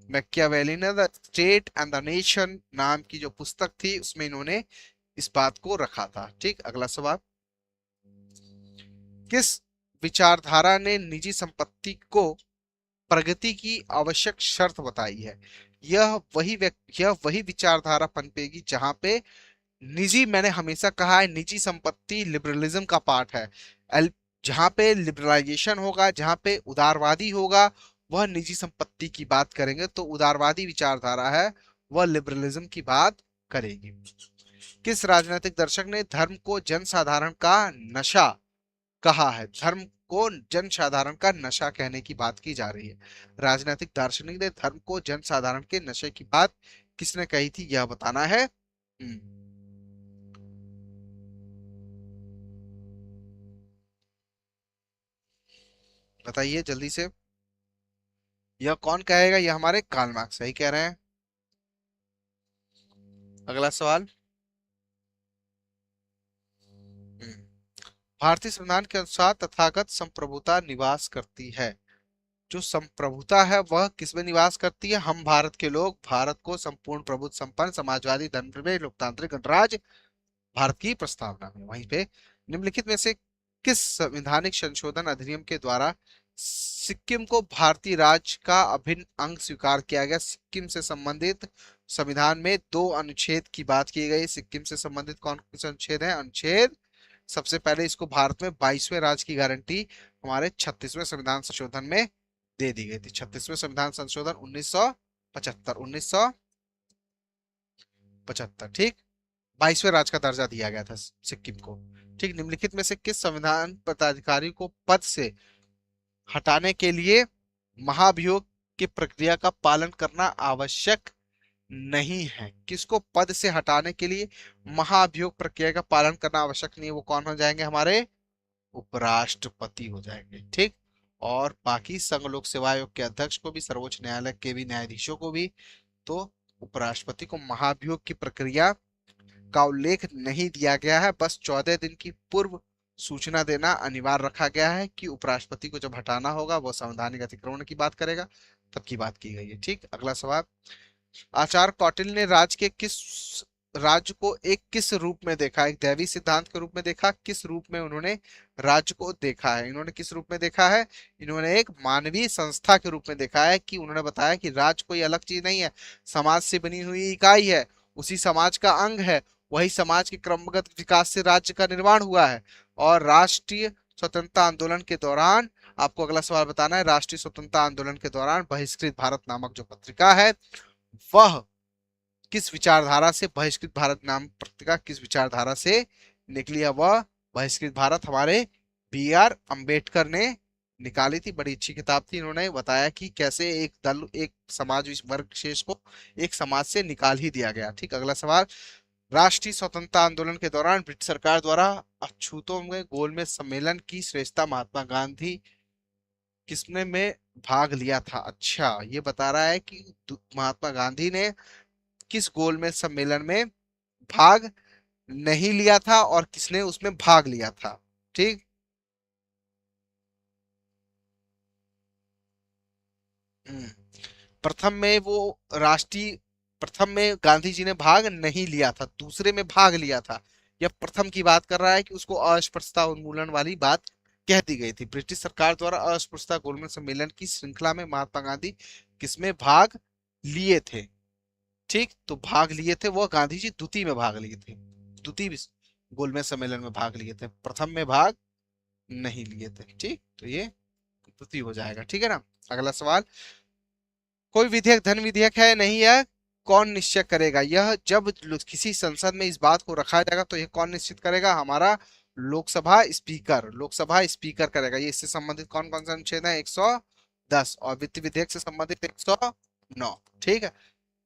मैकियावेली ने the state and the nation नाम की जो पुस्तक थी उसमें इन्होंने इस बात को रखा था। ठीक। अगला सवाल, किस विचारधारा ने निजी संपत्ति को प्रगति की आवश्यक शर्त बताई है? यह वही विचारधारा पनपेगी जहां पे निजी, मैंने हमेशा कहा है निजी संपत्ति लिबरलिज्म का पार्ट है। जहां पे लिबरलाइजेशन होगा, जहां पे उदारवादी होगा, वह निजी संपत्ति की बात करेंगे। तो उदारवादी विचारधारा है वह लिबरलिज्म की बात करेगी। किस राजनीतिक दर्शक ने धर्म को जनसाधारण का नशा कहा है? धर्म को जनसाधारण का नशा कहने की बात की जा रही है। राजनीतिक दार्शनिक ने धर्म को जनसाधारण के नशे की बात किसने कही थी, यह बताना है। बताइए जल्दी से, यह कौन कहेगा? यह हमारे कार्ल मार्क्स सही कह रहे हैं। अगला सवाल, भारतीय संविधान के अनुसार तथागत संप्रभुता निवास करती है। जो संप्रभुता है वह किसमें निवास करती है? हम भारत के लोग भारत को संपूर्ण प्रभुत्व संपन्न समाजवादी धर्मप्रिय लोकतांत्रिक गणराज्य भारत की प्रस्तावना में। वहीं पे निम्नलिखित में से किस संवैधानिक संशोधन अधिनियम के द्वारा सिक्किम को भारतीय राज्य का अभिन्न अंग स्वीकार किया गया? सिक्किम से संबंधित संविधान में दो अनुच्छेद की बात की गई। सिक्किम से संबंधित कौन कौन से अनुच्छेद है? अनुच्छेद, सबसे पहले इसको भारत में 22वें राज्य की गारंटी हमारे 36वें संविधान संशोधन में दे दी गई थी। 36वें संविधान संशोधन 1975। ठीक। 22वें राज्य का दर्जा दिया गया था सिक्किम को। ठीक। निम्नलिखित में से किस संविधान पदाधिकारी को पद से हटाने के लिए महाभियोग की प्रक्रिया का पालन करना आवश्यक नहीं है? किसको पद से हटाने के लिए महाभियोग प्रक्रिया का पालन करना आवश्यक नहीं है? वो कौन हो जाएंगे? हमारे उपराष्ट्रपति हो जाएंगे। ठीक। और बाकी संघ लोक सेवा आयोग के अध्यक्ष को भी, सर्वोच्च न्यायालय के भी न्यायाधीशों को भी, तो उपराष्ट्रपति को महाभियोग की प्रक्रिया का उल्लेख नहीं दिया गया है। बस 14 दिन की पूर्व सूचना देना अनिवार्य रखा गया है कि उपराष्ट्रपति को जब हटाना होगा वह संवैधानिक अतिक्रमण की बात करेगा, तब की बात की गई है। ठीक। अगला सवाल, आचार्य कौटिल्य ने राज्य को एक किस रूप में देखा? एक दैवी सिद्धांत के रूप में देखा? किस रूप में उन्होंने राज्य को देखा है? इन्होंने किस रूप में देखा है? इन्होंने एक मानवीय संस्था के रूप में देखा है, कि उन्होंने बताया कि राज्य कोई अलग चीज नहीं है, समाज से बनी हुई इकाई है, उसी समाज का अंग है, वही समाज के क्रमगत विकास से राज्य का निर्माण हुआ है। और राष्ट्रीय स्वतंत्रता आंदोलन के दौरान, आपको अगला सवाल बताना है, राष्ट्रीय स्वतंत्रता आंदोलन के दौरान बहिष्कृत भारत नामक जो पत्रिका है वह किस विचारधारा से, बहिष्कृत भारत नाम पत्रिका किस विचारधारा से निकली है? वह बहिष्कृत भारत हमारे B.R. अम्बेडकर ने निकाली थी। बड़ी अच्छी किताब थी। इन्होंने बताया कि कैसे एक दल, एक समाज वर्ग विशेष को एक समाज से निकाल ही दिया गया। ठीक। अगला सवाल, राष्ट्रीय स्वतंत्रता आंदोलन के दौरान ब्रिटिश सरकार द्वारा अछूतों में गोलमेज सम्मेलन की श्रेष्ठता महात्मा गांधी किसने में भाग लिया था? अच्छा, ये बता रहा है कि महात्मा गांधी ने किस गोलमेज सम्मेलन में भाग नहीं लिया था और किसने उसमें भाग लिया था। ठीक। हम्म। प्रथम में वो राष्ट्रीय, प्रथम में गांधी जी ने भाग नहीं लिया था, दूसरे में भाग लिया था। यह प्रथम की बात कर रहा है कि उसको अस्पृश्यता उन्मूलन वाली बात कह दी गई थी। ब्रिटिश सरकार द्वारा अस्पृश्यता गोलमेज सम्मेलन की श्रृंखला में महात्मा गांधी किसमें भाग लिए थे? ठीक। तो भाग लिए थे वो गांधी जी द्वितीय में भाग लिए थे, द्वितीय गोलमेज सम्मेलन में भाग लिए थे, प्रथम में भाग नहीं लिए थे। ठीक। तो ये द्वितीय हो जाएगा। ठीक है ना। अगला सवाल, कोई विधेयक धन विधेयक है नहीं है, कौन निश्चय करेगा? यह जब किसी संसद में इस बात को रखा जाएगा तो यह कौन निश्चित करेगा? हमारा लोकसभा स्पीकर करेगा। ये इससे संबंधित कौन कौन सा अनुच्छेद है? 110 और वित्त विधेयक से संबंधित 109। ठीक है,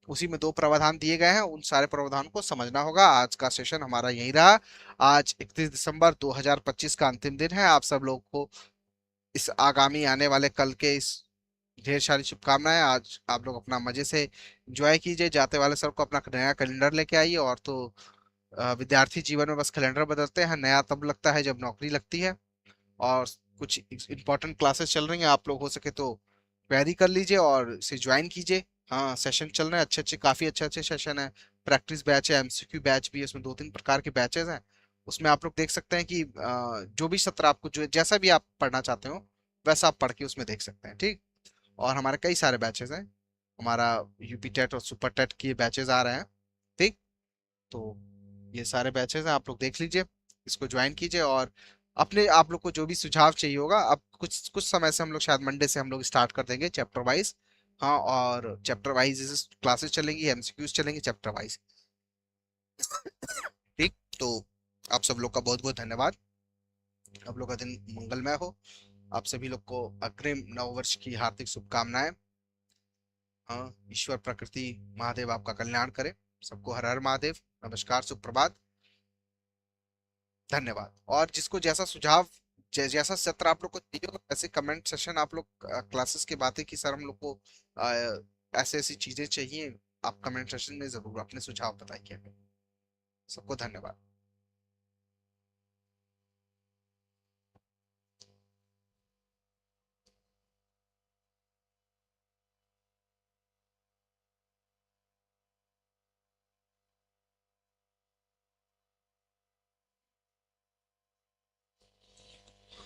उसी में दो प्रावधान दिए गए हैं, उन सारे प्रावधान को समझना होगा। आज का सेशन हमारा यही रहा। आज 31 दिसंबर 2025 का अंतिम दिन है। आप सब लोग को इस आगामी आने वाले कल के इस ढेर सारी शुभकामनाएं। आज आप लोग अपना मजे से एंजॉय कीजिए। जाते वाले सर को अपना नया कैलेंडर लेके आइए। और तो विद्यार्थी जीवन में बस कैलेंडर बदलते हैं, नया तब लगता है जब नौकरी लगती है। और कुछ इंपॉर्टेंट क्लासेस चल रही हैं, आप लोग हो सके तो क्वेरी कर लीजिए और इसे ज्वाइन कीजिए। हाँ, सेशन चल रहे हैं अच्छे अच्छे, काफी अच्छे अच्छे सेशन है। प्रैक्टिस बैच है, एमसीक्यू बैच भी है, उसमें दो तीन प्रकार के बैचेस हैं। उसमें आप लोग देख सकते हैं कि जो भी सत्र आपको जो जैसा भी आप पढ़ना चाहते हो वैसा आप पढ़ के उसमें देख सकते हैं। ठीक। और हमारे कई सारे बैचेस हैं। हमारा यूपी टेट और सुपर टेट के बैचेस आ रहे हैं। ठीक। तो ये सारे बैचेस हैं, आप लोग देख लीजिए, इसको ज्वाइन कीजिए। और अपने आप लोग को जो भी सुझाव चाहिए होगा, अब कुछ कुछ समय से हम लोग शायद मंडे से हम लोग स्टार्ट कर देंगे चैप्टर वाइज। हाँ, और चैप्टर वाइज क्लासेस चलेंगी, एमसीक्यूज चलेंगे चैप्टर वाइज। ठीक। तो आप सब लोग का बहुत बहुत धन्यवाद। आप लोग का दिन मंगलमय हो। आप सभी लोग को अग्रिम नव वर्ष की हार्दिक शुभकामनाएं। हाँ, ईश्वर प्रकृति महादेव आपका कल्याण करे। सबको हर हर महादेव, नमस्कार, सुप्रभात, धन्यवाद। और जिसको जैसा सुझाव जैसा सत्र आप लोग को चाहिए होगा, ऐसे कमेंट सेशन आप लोग क्लासेस की बातें की सर हम लोग को ऐसे ऐसी चीजें चाहिए, आप कमेंट सेशन में जरूर अपने सुझाव बताइए। सबको धन्यवाद।